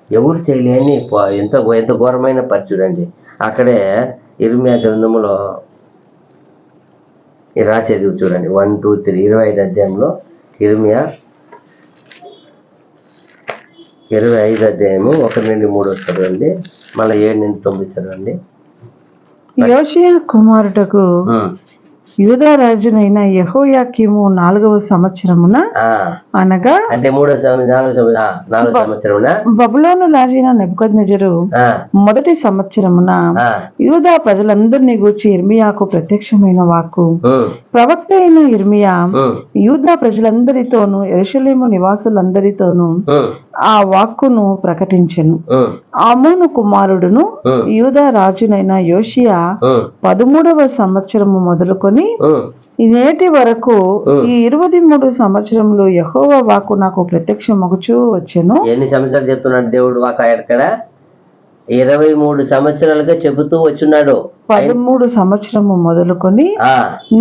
ఎవరు చేయలేని ఎంత ఘోరమైన పని చూడండి. అక్కడే ఇర్మియా గ్రంథంలో రాసేది చూడండి. 1, 2, 3 25 అధ్యాయంలో ఇర్మియా 25 అధ్యాయము 1-3 చదవండి. మళ్ళీ 7-9 చదవండి. యోషియా కుమారుడకు యూదా రాజునైన యెహోయాకీము 4వ సంవత్సరమున అనగా అంటే 4వ సంవత్సరమున బబులోను రాజైన నెబుకద్నెజరు మొదటి సంవత్సరమున యూదా ప్రజలందరినీ గూర్చి ఇర్మియాకు ప్రత్యక్షమైన వాక్కు ప్రవక్త అయిన ఇర్మియా యూదా ప్రజలందరితోనూ యెరూషలేము నివాసులందరితోనూ ఆ వాక్కును ప్రకటించెను. ఆమోను కుమారుడును యూదా రాజునైన యోషియా 13వ సంవత్సరము మొదలుకొని నేటి వరకు ఈ 23 సంవత్సరములు యెహోవా వాక్కు నాకు ప్రత్యక్షమగుచూ వచ్చెను. ఎన్ని సంవత్సరాలు చెప్తున్నాడు దేవుడు వాక్కు ఎక్కడ? 23 సంవత్సరాలుగా చెబుతూ వచ్చున్నాడు. 13 సంవత్సరము మొదలుకొని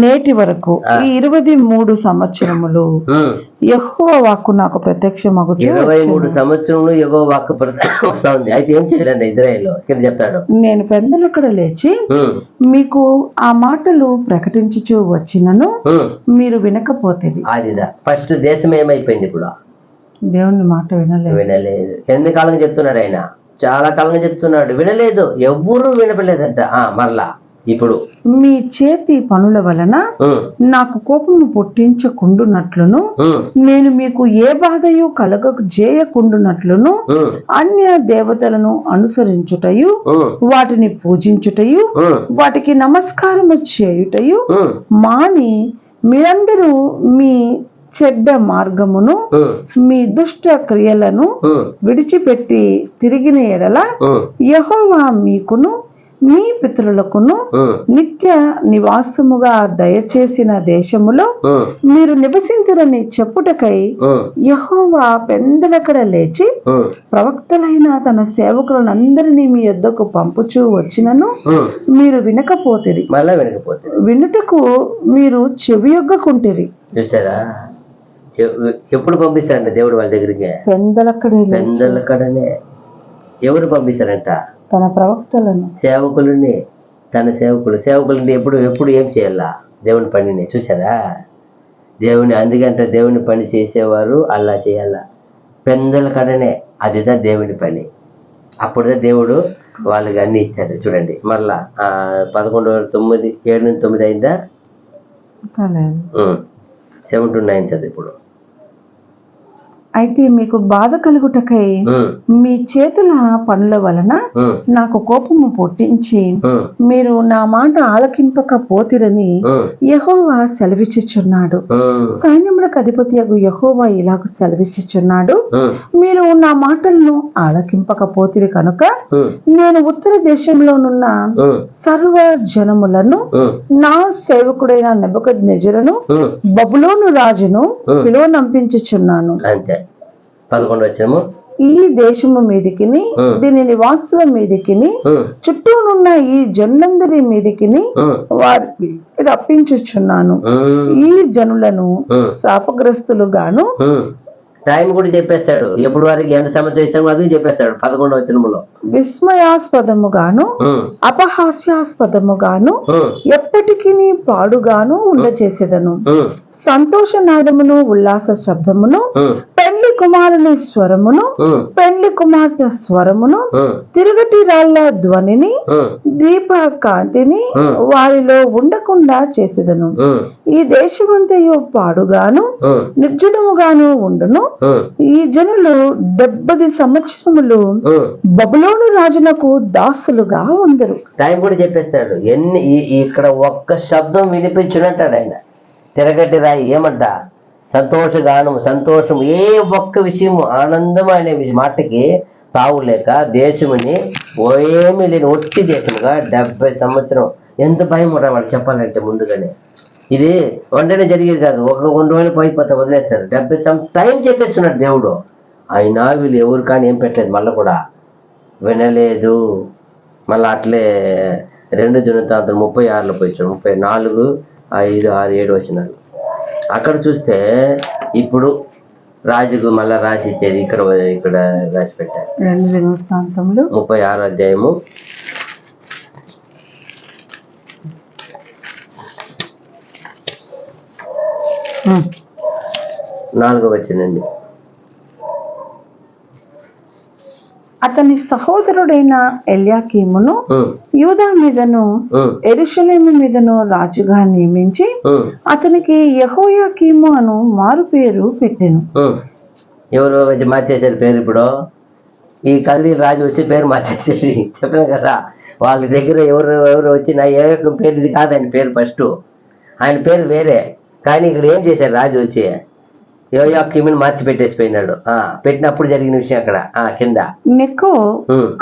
నేటి వరకు ఈ 23 సంవత్సరములు యెహోవా వాక్కు నాకు ప్రత్యక్షమగుచూ 23 సంవత్సరములు యెహోవా వాక్కు వస్తా ఉంది. అయితే ఏం చేయాలండి ఇజ్రాయేల్? కింద చెప్తాడు, నేను పెద్దలక్కడ లేచి మీకు ఆ మాటలు ప్రకటించుచూ వచ్చినను మీరు వినకపోతేది. అదిదా ఫస్ట్ దేశం ఏమైపోయింది? ఇప్పుడు దేవుని మాట వినలేదు. ఎన్ని కాలంగా చెప్తున్నాడు ఆయన? చాలా కాలంగా చెప్తున్నాడు, వినలేదు. ఎవ్వరూ వినపలేదంట. మరలా ఇప్పుడు మీ చేతి పనుల వలన నాకు కోపము పుట్టించకుండునట్లును నేను మీకు ఏ బాధయు కలగజేయకుండునట్లును అన్య దేవతలను అనుసరించుటయు వాటిని పూజించుటయు వాటికి నమస్కారము చేయుటయు మాని మీరందరూ మీ చెడ్డ మార్గమును మీ దుష్ట క్రియలను విడిచిపెట్టి తిరిగిన ఎడల యెహోవా మీకును మీ పితరులకును నిత్య నివాసముగా దయచేసిన దేశములో మీరు నివసింతురని చెప్పుటకై యెహోవా పెందలకడ లేచి ప్రవక్తలైన తన సేవకులందరినీ మీ యొద్దకు పంపుచూ వచ్చినను మీరు వినకపోతేది. వినుటకు మీరు చెవియొగ్గకుంటేది. చూసారా? ఎప్పుడు పంపిస్తాడంట దేవుడు వాళ్ళ దగ్గరికి? పెందలకడనే. ఎవరు పంపిస్తారంట? తన ప్రవక్తలను, సేవకులని. తన సేవకులని ఎప్పుడు ఏం చేయాలా? దేవుని పనిని. చూసారా? దేవుని అందుకంటే దేవుని పని చేసేవారు అలా చేయాల. పెందలకడనే. అదిదా దేవుని పని. అప్పుడుదా దేవుడు వాళ్ళకి అన్ని ఇచ్చాడు. చూడండి మరలా 11:9 7-9 అయిందా? 7-9 చదువు ఇప్పుడు. అయితే మీకు బాధ కలుగుటకై మీ చేతుల పనుల వలన నాకు కోపము పుట్టించి మీరు నా మాట ఆలకింపకపోతిరని యెహోవా సెలవిచ్చుచున్నాడు. సైన్యములకు అధిపతియగు యెహోవా ఇలాగ సెలవిచ్చుచున్నాడు, మీరు నా మాటలను ఆలకింపకపోతిరి కనుక నేను ఉత్తర దేశంలోనున్న సర్వ జనములను నా సేవకుడైన నెబుకద్నెజరును బబులోను రాజును పిలువనంపించుచున్నాను. అంతే. 11 వచ్చాము. ఈ దేశము మీదికిని దీని నివాసుల మీదికిని చుట్టూనున్న ఈ జనులందరి మీదికిని వారిని రప్పించుచున్నాను. ఈ జనులను శాపగ్రస్తులుగాను. టైం కూడా చెప్పేస్తాడు. ఎప్పుడు వారికి ఎంత సంవత్సరం ఇస్తామో అది చెప్పేస్తాడు 11వ వచనములో. విస్మయాస్పదముగాను అపహాస్యాస్పదముగాను ఎప్పటికీ పాడుగాను ఉండచేసేదను. సంతోషనాదమును ఉల్లాస శబ్దమును పెండ్లి కుమారుని స్వరమును పెండ్లి కుమార్తె స్వరమును తిరుగటి రాళ్ల ధ్వనిని దీప కాంతిని వారిలో ఉండకుండా చేసేదను. ఈ దేశమంతయు పాడుగాను నిర్జనముగాను ఉండును. ఈ జనులు 70 సంవత్సరములు బబులోను రాజునకు దాసులుగా ఉందరు. టైం కూడా చెప్పేస్తాడు. ఇక్కడ ఒక్క శబ్దం వినిపించునంటాడు ఆయన. తిరగటి రాయి ఏమంట? సంతోషగానం, సంతోషం. ఏ ఒక్క విషయము ఆనందం అనే మాటకి తావు లేక దేశముని ఏమీ లేని ఒట్టి దేశముగా 70 సంవత్సరం. ఎంత భయం ఉంటా వాళ్ళు చెప్పాలంటే ముందుగానే. ఇది వెంటనే జరిగేది కాదు. ఒక 2 రోజులు పోయిపోతే వదిలేస్తారు. 70 సంవత్సరం టైం చెప్పేస్తున్నాడు దేవుడు. అయినా వీళ్ళు ఎవరు కానీ ఏం పెట్టలేదు. మళ్ళీ కూడా వినలేదు. మళ్ళీ అట్లే 2 దినవృత్తాంతం 36లో పోయి 34, 5, 6, 7 వచనాలు. అక్కడ చూస్తే ఇప్పుడు రాజుకు మళ్ళా రాసి ఇచ్చేది ఇక్కడ రాసి పెట్టారు. 2 దినవృత్తాంతములు 36వ అధ్యాయము 4వ వచనండి. అతని సహోదరుడైన ఎల్యాకీమును యూదా మీదను యెరూషలేము మీదను రాజుగా నియమించి అతనికి యెహోయాకీము అను మారు పేరు పెట్టెను. ఎవరు మార్చేశారు పేరు? ఇప్పుడు ఈ కల్దీ రాజు వచ్చి పేరు మార్చేసేది చెప్పాను కదా. వాళ్ళ దగ్గర ఎవరు వచ్చినా ఏ పేరు ఇది కాదని పేరు ఫస్ట్ ఆయన పేరు వేరే, కానీ ఇక్కడ ఏం చేశారు రాజు వచ్చి యోయాకీముని మార్చి పెట్టేసిపోయినాడు. పెట్టినప్పుడు జరిగిన విషయం అక్కడ కింద నెకో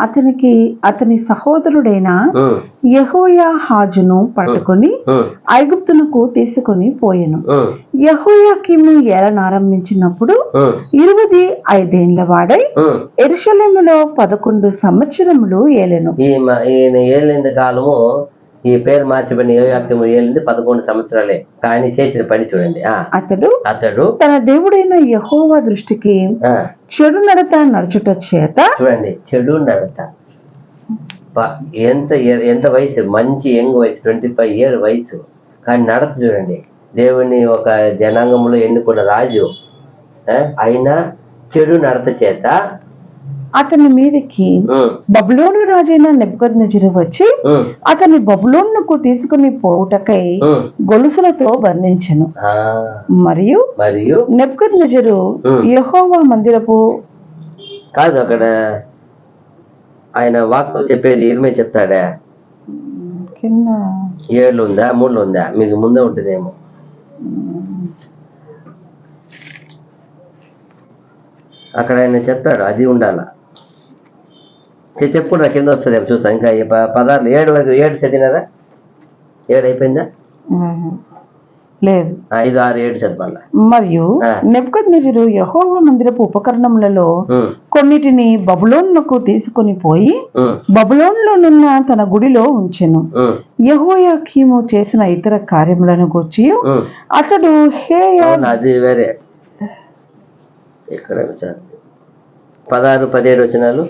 అతనికి అతని సహోదరుడైన యెహోయాహాజును పట్టుకొని ఐగుప్తునకు తీసుకొని పోయెను. యెహోయాకీము ఏలనారంభించినప్పుడు 25 వాడై యెరూషలేములో 11 సంవత్సరములు ఏలెను. ఈయన ఏలిన కాలము, ఈ పేరు మార్చబడిన యోయాకీము ఏలింది 11 సంవత్సరాలే. కానీ చేసిన పని చూడండి. అతడు తన దేవుడైన యెహోవా దృష్టికి చెడు నడత నడుచుట చేత, చూడండి చెడు నడత, ఎంత వయసు, మంచి యంగ్ వయసు, 25 years వయసు, కానీ నడత చూడండి. దేవుని ఒక జనాంగంలో ఎన్నుకున్న రాజు అయినా చెడు నడత చేత అతని మీదకి బబులోను రాజైన నెబుకద్నెజరు వచ్చి అతని బబులోనుకు తీసుకుని పోవుటకై గొలుసులతో బంధించెను. మరియు నెబుకద్నెజరు యెహోవా మందిరపు కాదు, అక్కడ ఆయన వాక్కు చెప్పేది ఇర్మియా చెప్తాడా? కింద 7 ఉందా 3 ఉందా? మీకు ముందే ఉంటుందేమో. అక్కడ ఆయన చెప్తాడు, అది ఉండాల. చెప్పు, నా కింద వస్తుంది చూస్తా. ఇంకా 16 7 వరకు 7 చదివినారా? 7 అయిపోయిందా? లేదు, 5 6 7 చదవాల. మరియు నెబుకద్నెజరు యెహోవా మందిరపు ఉపకరణములలో కొన్నిటిని బబులోనుకు తీసుకుని పోయి బబులోనులోనున్న తన గుడిలో ఉంచెను. యెహోయాకీము చేసిన ఇతర కార్యములను గూర్చి అతడు అది వేరే. ఇక్కడ 16 17 వచనాలు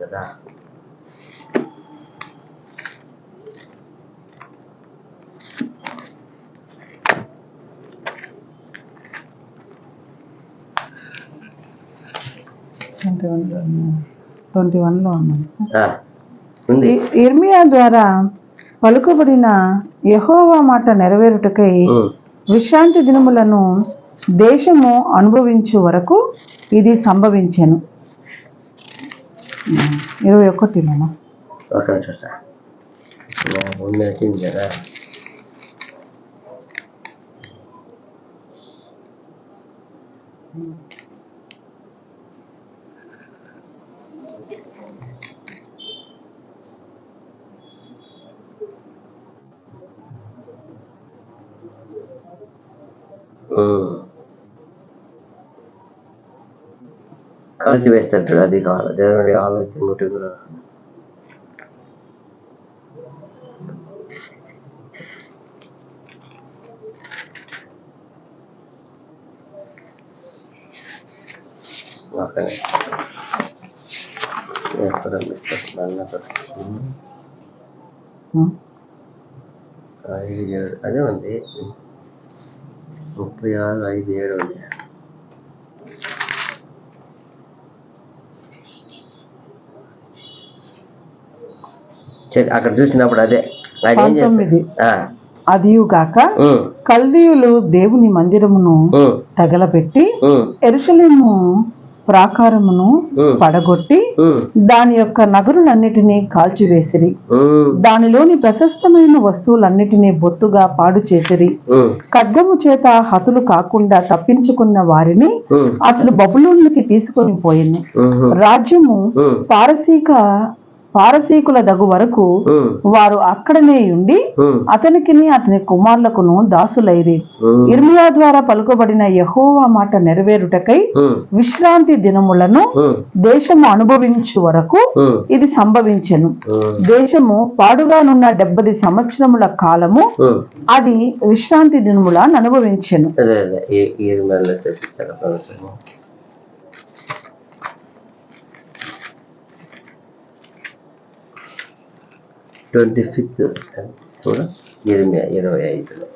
కదా. ఇర్మియా ద్వారా పలుకబడిన యెహోవా మాట నెరవేరుటకై విశ్రాంతి దినములను దేశము అనుభవించు వరకు ఇది సంభవించెను. 21 చూసా కదా. కలిసి వేస్తుంటాడు. అది కావాలి దేవుడి ఆలోచన ముట్టుకురా. అదే ఉంది 36 5 7 ఉంది. అక్కడ చూసినప్పుడు అదే 19 అదియుగాక కల్దీయులు దేవుని మందిరమును తగలబెట్టి యెరూషలేము ప్రాకారమును పడగొట్టి దాని యొక్క నగరులన్నిటినీ కాల్చివేసిరి. దానిలోని ప్రశస్తమైన వస్తువులన్నిటినీ బొత్తుగా పాడు చేసిరి. ఖడ్గము చేత హతులు కాకుండా తప్పించుకున్న వారిని అతడు బబులోనుకి తీసుకొని పోయింది. రాజ్యము పారసీకుల దగు వరకు వారు అక్కడనే ఉండి అతనికిని అతని కుమారులకును దాసులైరి. ఇర్మియా ద్వారా పలుకబడిన యెహోవా మాట నెరవేరుటకై విశ్రాంతి దినములను దేశము అనుభవించు వరకు ఇది సంభవించెను. దేశము పాడుగానున్న 70 సంవత్సరముల కాలము అది విశ్రాంతి దినములను అనుభవించెను. 25 కూడా ఇర్మియా 25లో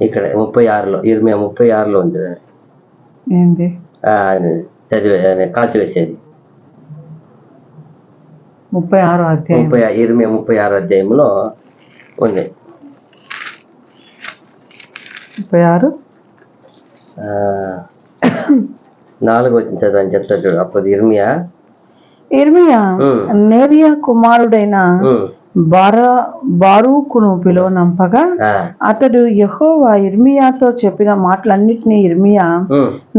ఇక్కడ 36లో ఇర్మియా 36లో ఉంది ఏంది చదివే కాల్చివేసేది 36వ అధ్యాయం ఇర్మియా 36వ అధ్యాయంలో ఉంది 36 4 వచ్చిన చదవని చెప్తాడు చూడు. అప్పుడు ఇర్మియా నేరియా కుమారుడైన బారూకును పిలువనంపగా అతడు యెహోవా ఇర్మియాతో చెప్పిన మాటలన్నిటినీ ఇర్మియా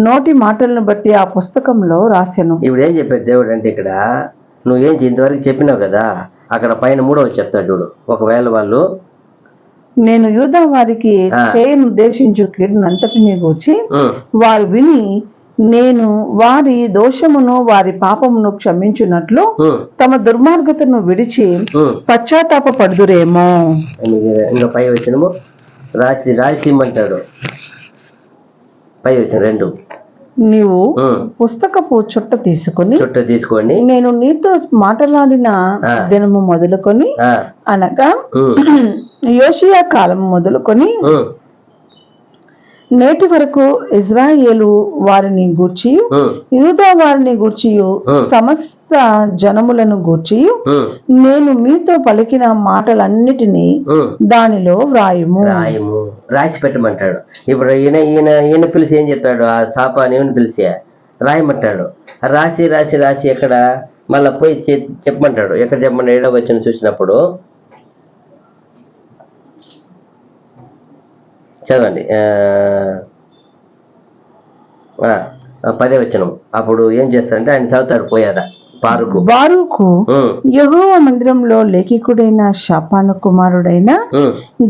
నోటి మాటలను బట్టి ఆ పుస్తకంలో రాసెను. ఇప్పుడు ఏం చెప్పాడు దేవుడు అంటే, ఇక్కడ నువ్వేం ఇంతవరకు చెప్పినావు కదా, అక్కడ పైన 3వ చెప్తాడు చూడు. ఒకవేళ వాళ్ళు నేను యూదా వారికి చేయను ఉద్దేశించు కీడునంతటిని గూర్చి వారు విని నేను వారి దోషమును వారి పాపమును క్షమించున్నట్లు తమ దుర్మార్గతను విడిచి పశ్చాత్తాప పడుదురేమో. ఇంకా పై వచ్చినము రాసిమ్మంటాడు. పై వచ్చిన 2 నీవు పుస్తకపు చుట్ట తీసుకొని నేను నీతో మాట్లాడిన దినము మొదలుకొని అనగా యోషియా కాలం మొదలుకొని నేటి వరకు ఇజ్రాయేలు వారిని గూర్చి యూదా వారిని గూర్చి సమస్త జనములను గూర్చి నేను మీతో పలికిన మాటలన్నిటినీ దానిలో వ్రాయము. రాసి పెట్టమంటాడు. ఇప్పుడు ఈయన పిలిచి ఏం చెప్తాడు, ఆ శాపాన్ని పిలిచి రాయమంటాడు. రాసి రాసి రాసి ఎక్కడ మళ్ళా పోయి చెప్పమంటాడు. ఎక్కడ చెప్పమని 7వ వచనం చూసినప్పుడు చదవండి. 10వ వచనం. అప్పుడు ఏం చేస్తారంటే ఆయన చదువుతాడు పోయారా బారూకు యెహోవా మందిరంలో లేఖికుడైన షాపాను కుమారుడైన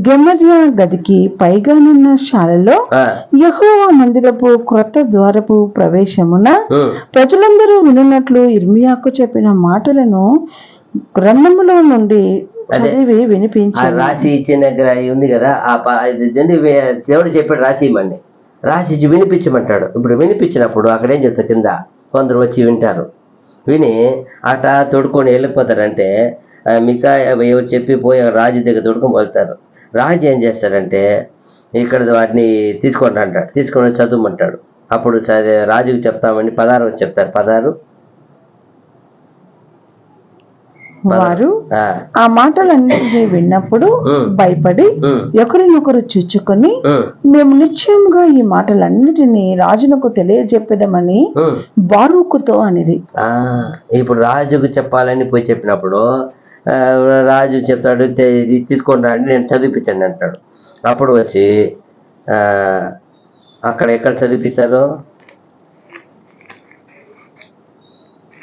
గెమర్యా గదికి పైగానున్న శాలలో యెహోవా మందిరపు క్రొత్త ద్వారపు ప్రవేశమున ప్రజలందరూ వినున్నట్లు ఇర్మియాకు చెప్పిన మాటలను గ్రంథములో నుండి చదివి వినిపించారు. రాసి ఇచ్చిన దగ్గర ఉంది కదా, దేవుడు చెప్పాడు రాసి ఇవ్వండి, రాసి వినిపించమంటాడు. ఇప్పుడు వినిపించినప్పుడు అక్కడ ఏం చెప్తారు, కింద కొందరు వచ్చి వింటారు. విని అట తొడుకొని వెళ్ళిపోతారంటే మికా ఎవరు చెప్పి పోయి రాజు దగ్గర తొడుకొని వెళ్తారు. రాజు ఏం చేస్తారంటే ఇక్కడ వాటిని తీసుకొని అంటాడు, తీసుకొని చదువుమంటాడు. అప్పుడు రాజుకి చెప్తామని 16 చెప్తారు. 16 వారు ఆ మాటలన్నిటినీ విన్నప్పుడు భయపడి ఒకరినొకరు చూచుకొని మేము నిశ్చయముగా ఈ మాటలన్నిటినీ రాజునకు తెలియజెప్పేదమని బారూకుతో అనేది. ఇప్పుడు రాజుకు చెప్పాలని పోయి చెప్పినప్పుడు రాజు చెప్తాడు, తీసుకొని రండి నేను చదివిపించండి అంటాడు. అప్పుడు వచ్చి అక్కడ ఎక్కడ చదివిపిస్తారు,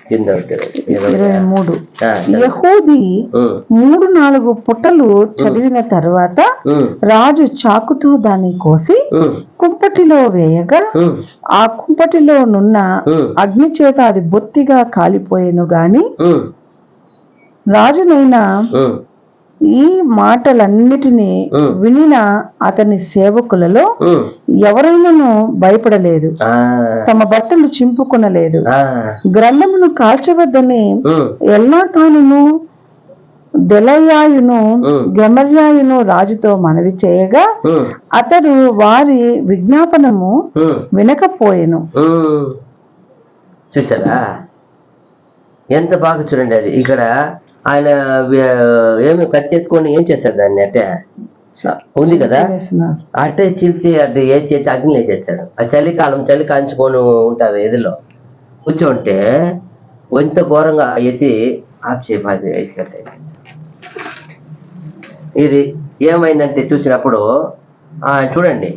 కింద 23 యెహూది 3-4 పుటలు చదివిన తరువాత రాజు చాకుతో దాన్ని కోసి కుంపటిలో వేయగా ఆ కుంపటిలో నున్న అగ్ని చేత అది బొత్తిగా కాలిపోయేను గాని రాజునైనా ఈ మాటలన్నిటినీ వినిన అతని సేవకులలో ఎవరైనాను భయపడలేదు, తమ బట్టలు చింపుకొనలేదు. గ్రంథమును కాల్చవద్దని ఎల్నాతానును దెలయాయును గెమర్యాయును రాజుతో మనవి చేయగా అతడు వారి విజ్ఞాపనము వినకపోయెను. చూసారా ఎంత బాగా చూడండి. అది ఇక్కడ ఆయన ఏమి కత్తెత్తుకొని ఏం చేస్తాడు, దాన్ని అంటే ఉంది కదా అట్టే చీల్చి అటు ఏ చేతి అగ్ని వేసేస్తాడు. ఆ చలికాలం చలి కాంచుకొని ఉంటారు ఎదులో కూర్చోంటే ఎంత ఘోరంగా ఎత్తి ఆఫ్ చేయబాది వేసుకెళ్తాయి. ఇది ఏమైందంటే చూసినప్పుడు చూడండి,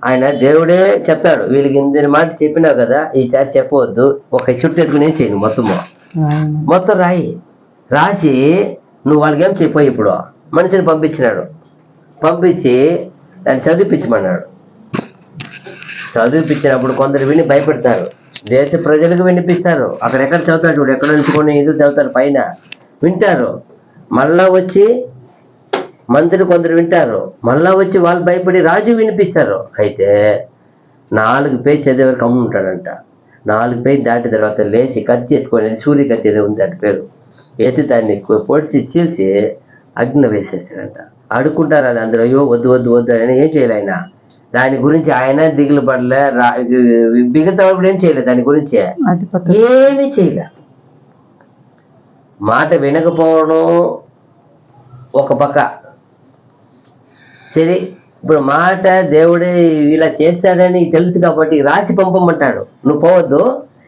ఆయన దేవుడే చెప్తాడు వీళ్ళకి ఇంత మాట చెప్పినావు కదా, ఈసారి చెప్పవద్దు, ఒక చుట్టూ ఎత్తుకుని ఏం చేయను, మొత్తం రాసి నువ్వు వాళ్ళకి ఏం చెప్పావు. ఇప్పుడు మనిషిని పంపించి దాన్ని చదివిపించమన్నాడు. చదివిపించినప్పుడు కొందరు విని భయపెడతారు, దేశ ప్రజలకు వినిపిస్తారు. అక్కడెక్కడ చదువుతాడు చూడు, ఎక్కడ ఉంచుకొని ఇది చదువుతారు, పైన వింటారు. మళ్ళా వచ్చి మంత్రి కొందరు వింటారు, మళ్ళా వచ్చి వాళ్ళు భయపడి రాజు వినిపిస్తారు. అయితే 4 పేజీ చదివే వరకు అమ్ము ఉంటాడంట. 4 పేజీ దాటిన తర్వాత లేచి కత్తి ఎత్తుకొని, సూర్య కత్తి ఏదో ఉంది దాని పేరు, ఎత్తి దాన్ని పొడిచి చీల్చి అగ్ని వేసేస్తాడంట. అడుక్కుంటారు అది అందరూ, అయ్యో వద్దు వద్దు వద్దు అని ఏం చేయలే ఆయన. దాని గురించి ఆయన దిగులు పడలే, మిగతా కూడా ఏం చేయలేదు, దాని గురించి ఏమీ చేయలే. మాట వినకపోవడం ఒక పక్క సరే, ఇప్పుడు మాట దేవుడే ఇలా చేస్తాడని తెలుసు కాబట్టి రాసి పంపమంటాడు. నువ్వు పోవద్దు,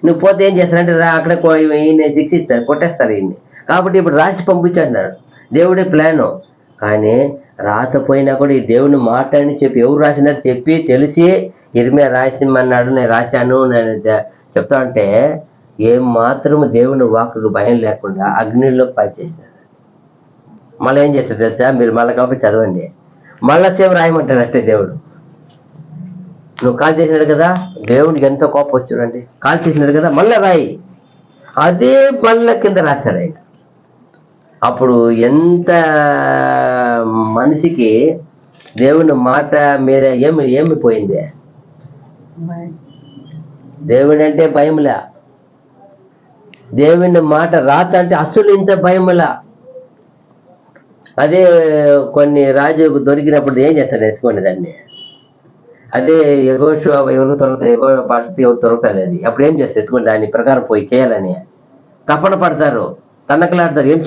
నువ్వు పోతే ఏం చేస్తాడంటే అక్కడే ఈయన శిక్షిస్తారు, కొట్టేస్తారు ఈయన్ని. కాబట్టి ఇప్పుడు రాసి పంపించన్నాడు, దేవుడే ప్లాను. కానీ రాకపోయినా కూడా ఈ దేవుని మాట అని చెప్పి, ఎవరు రాసినారు చెప్పి తెలిసి ఇర్మియా రాసిమన్నాడు, నేను రాశాను నేను చెప్తా ఉంటే ఏం మాత్రం దేవుని వాక్కుకు భయం లేకుండా అగ్నిలో పనిచేసినాడు. మళ్ళీ ఏం చేస్తారు తెలుసా, మీరు మళ్ళీ కాబట్టి చదవండి, మళ్ళా సేవ రాయమంటాడు అట్టే దేవుడు. నువ్వు కాల్ చేసినాడు కదా, దేవుడికి ఎంతో కోపం వచ్చాడండి, కాల్ చేసినాడు కదా మళ్ళా రాయి, అదే మళ్ళా కింద రాస్తాడు ఆయన. అప్పుడు ఎంత మనిషికి దేవుని మాట మీరే ఏమి పోయింది, దేవుని అంటే భయంలా, దేవుని మాట రాత అంటే అసలు ఇంత భయంలా. అదే కొన్ని రాజుకు దొరికినప్పుడు ఏం చేస్తాడు, ఎత్తుకోండి దాన్ని, అదే ఎగోషు ఎవరు దొరుకుతుంది, ఎగో పద్ధతి ఎవరు దొరుకుతుంది, అది అప్పుడు ఏం చేస్తారు, ఎత్తుకోండి దాని ప్రకారం పోయి చేయాలని తపన పడతారు, తన్నకలాడతారు, ఏం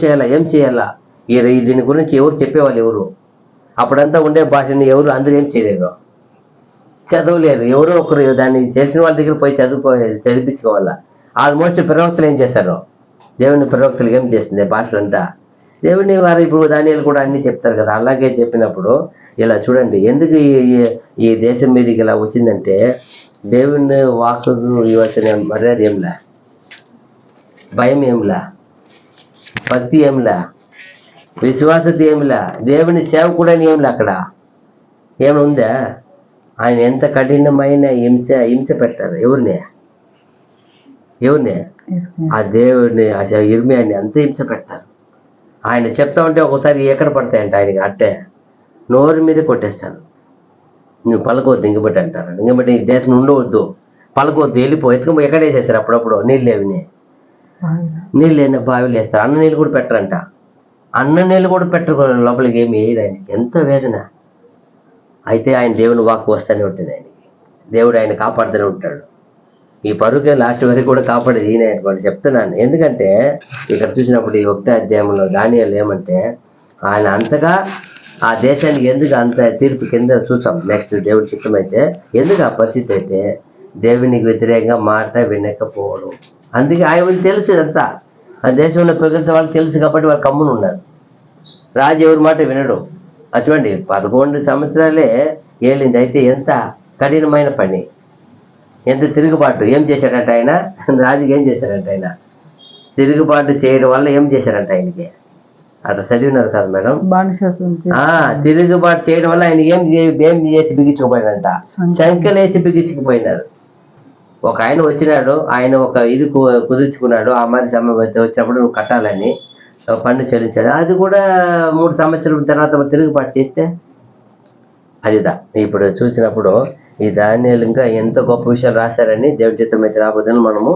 చేయాలా దీని గురించి ఎవరు చెప్పేవాళ్ళు ఎవరు, అప్పుడంతా ఉండే భాషని ఎవరు అందరూ ఏం చేయలేరు, చదవలేరు, ఎవరో ఒకరు దాన్ని తెలిసిన వాళ్ళ దగ్గర పోయి చదివించుకోవాలా. ఆల్మోస్ట్ ప్రవక్తలు ఏం చేస్తారు, దేవుని ప్రవక్తలు ఏం చేస్తుంది భాషలంతా దేవుని వారు ఇప్పుడు దానియాలు కూడా అన్ని చెప్తారు కదా. అలాగే చెప్పినప్పుడు ఇలా చూడండి, ఎందుకు ఈ దేశం మీదకి ఇలా వచ్చిందంటే దేవుని వాక్కుకు ఇవ్వాల్సిన మర్యాద ఏంలా, భయం ఏంలా, భక్తి ఏంలా, విశ్వాసత ఏంలా, దేవుని సేవ కూడా ఏంలా. అక్కడ ఏముందా, ఆయన ఎంత కఠినమైన హింస పెట్టారు ఎవరిని ఆ దేవుడిని, ఆ ఇర్మియాని అంత హింస పెడతారు. ఆయన చెప్తా ఉంటే ఒకసారి ఎక్కడ పడతాయంట ఆయనకి, అట్టే నోరు మీద కొట్టేస్తాను, నువ్వు పలకొద్దు ఇంకబట్టి అంటారు, ఇంకబట్టి ఈ దేశం ఉండవద్దు, పలకొద్దు, వెళ్ళిపో, ఎత్తుకు ఎక్కడ వేసేస్తారు. అప్పుడప్పుడు నీళ్ళు లేని బావిలు వేస్తారు, అన్న నీళ్ళు కూడా పెట్టరంట, అన్న నీళ్ళు కూడా పెట్టరు లోపలికి, ఏమి వేయదు ఆయనకి. ఎంత వేదన. అయితే ఆయన దేవుని వాక్కు వస్తూనే ఉంటుంది ఆయనకి, దేవుడు ఆయన కాపాడుతూనే ఉంటాడు. ఈ పరుకే లాస్ట్ వరకు కూడా కాపాడేది ఈయన అనుకోండి చెప్తున్నాను. ఎందుకంటే ఇక్కడ చూసినప్పుడు ఈ 1వ అధ్యాయంలో దానియేలు ఏమంటే ఆయన అంతగా ఆ దేశానికి ఎందుకు అంత తీర్పు కింద చూసాం నెక్స్ట్ దేవుడి చిత్తం అయితే, ఎందుకు ఆ పరిస్థితి అయితే దేవునికి వ్యతిరేకంగా మాట వినకపోవడం. అందుకే ఆయన తెలుసు అంతా, ఆ దేశంలో ప్రజల వాళ్ళు తెలుసు కాబట్టి వాళ్ళు కమ్మును ఉన్నారు. రాజు ఎవరి మాట వినడు. అది చూడండి 11 సంవత్సరాలే ఏలింది. అయితే ఎంత కఠినమైన పని, ఎంత తిరుగుబాటు. ఏం చేశాడంట ఆయన, రాజుకి ఏం చేశాడంట ఆయన, తిరుగుబాటు చేయడం వల్ల ఏం చేశాడంట ఆయనకి, అట్లా చదివినారు కదా మేడం, తిరుగుబాటు చేయడం వల్ల ఆయన ఏం చేసి బిగించుకుపోయినాడంట, సంఖ్యలు వేసి బిగించుకుపోయినారు. ఒక ఆయన వచ్చినాడు, ఆయన ఒక ఇది కుదుర్చుకున్నాడు, ఆ మరి సమయం వచ్చినప్పుడు నువ్వు కట్టాలని పన్ను చెల్లించాడు. అది కూడా 3 సంవత్సరాల తర్వాత తిరుగుబాటు చేస్తే అదిదా. ఇప్పుడు చూసినప్పుడు ఈ దానియేలు ఇంకా ఎంత గొప్ప విషయాలు రాశారని దేవుడి చిత్తం అయితే రాబోతుందని మనము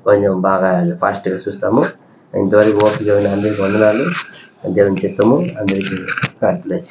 కొంచెం బాగా ఫాస్ట్గా చూస్తాము. ఇంతవరకు ఓపిక అందరికీ వందనాలు. దేవుని చిత్తము అందరికీ కాట్లేదు.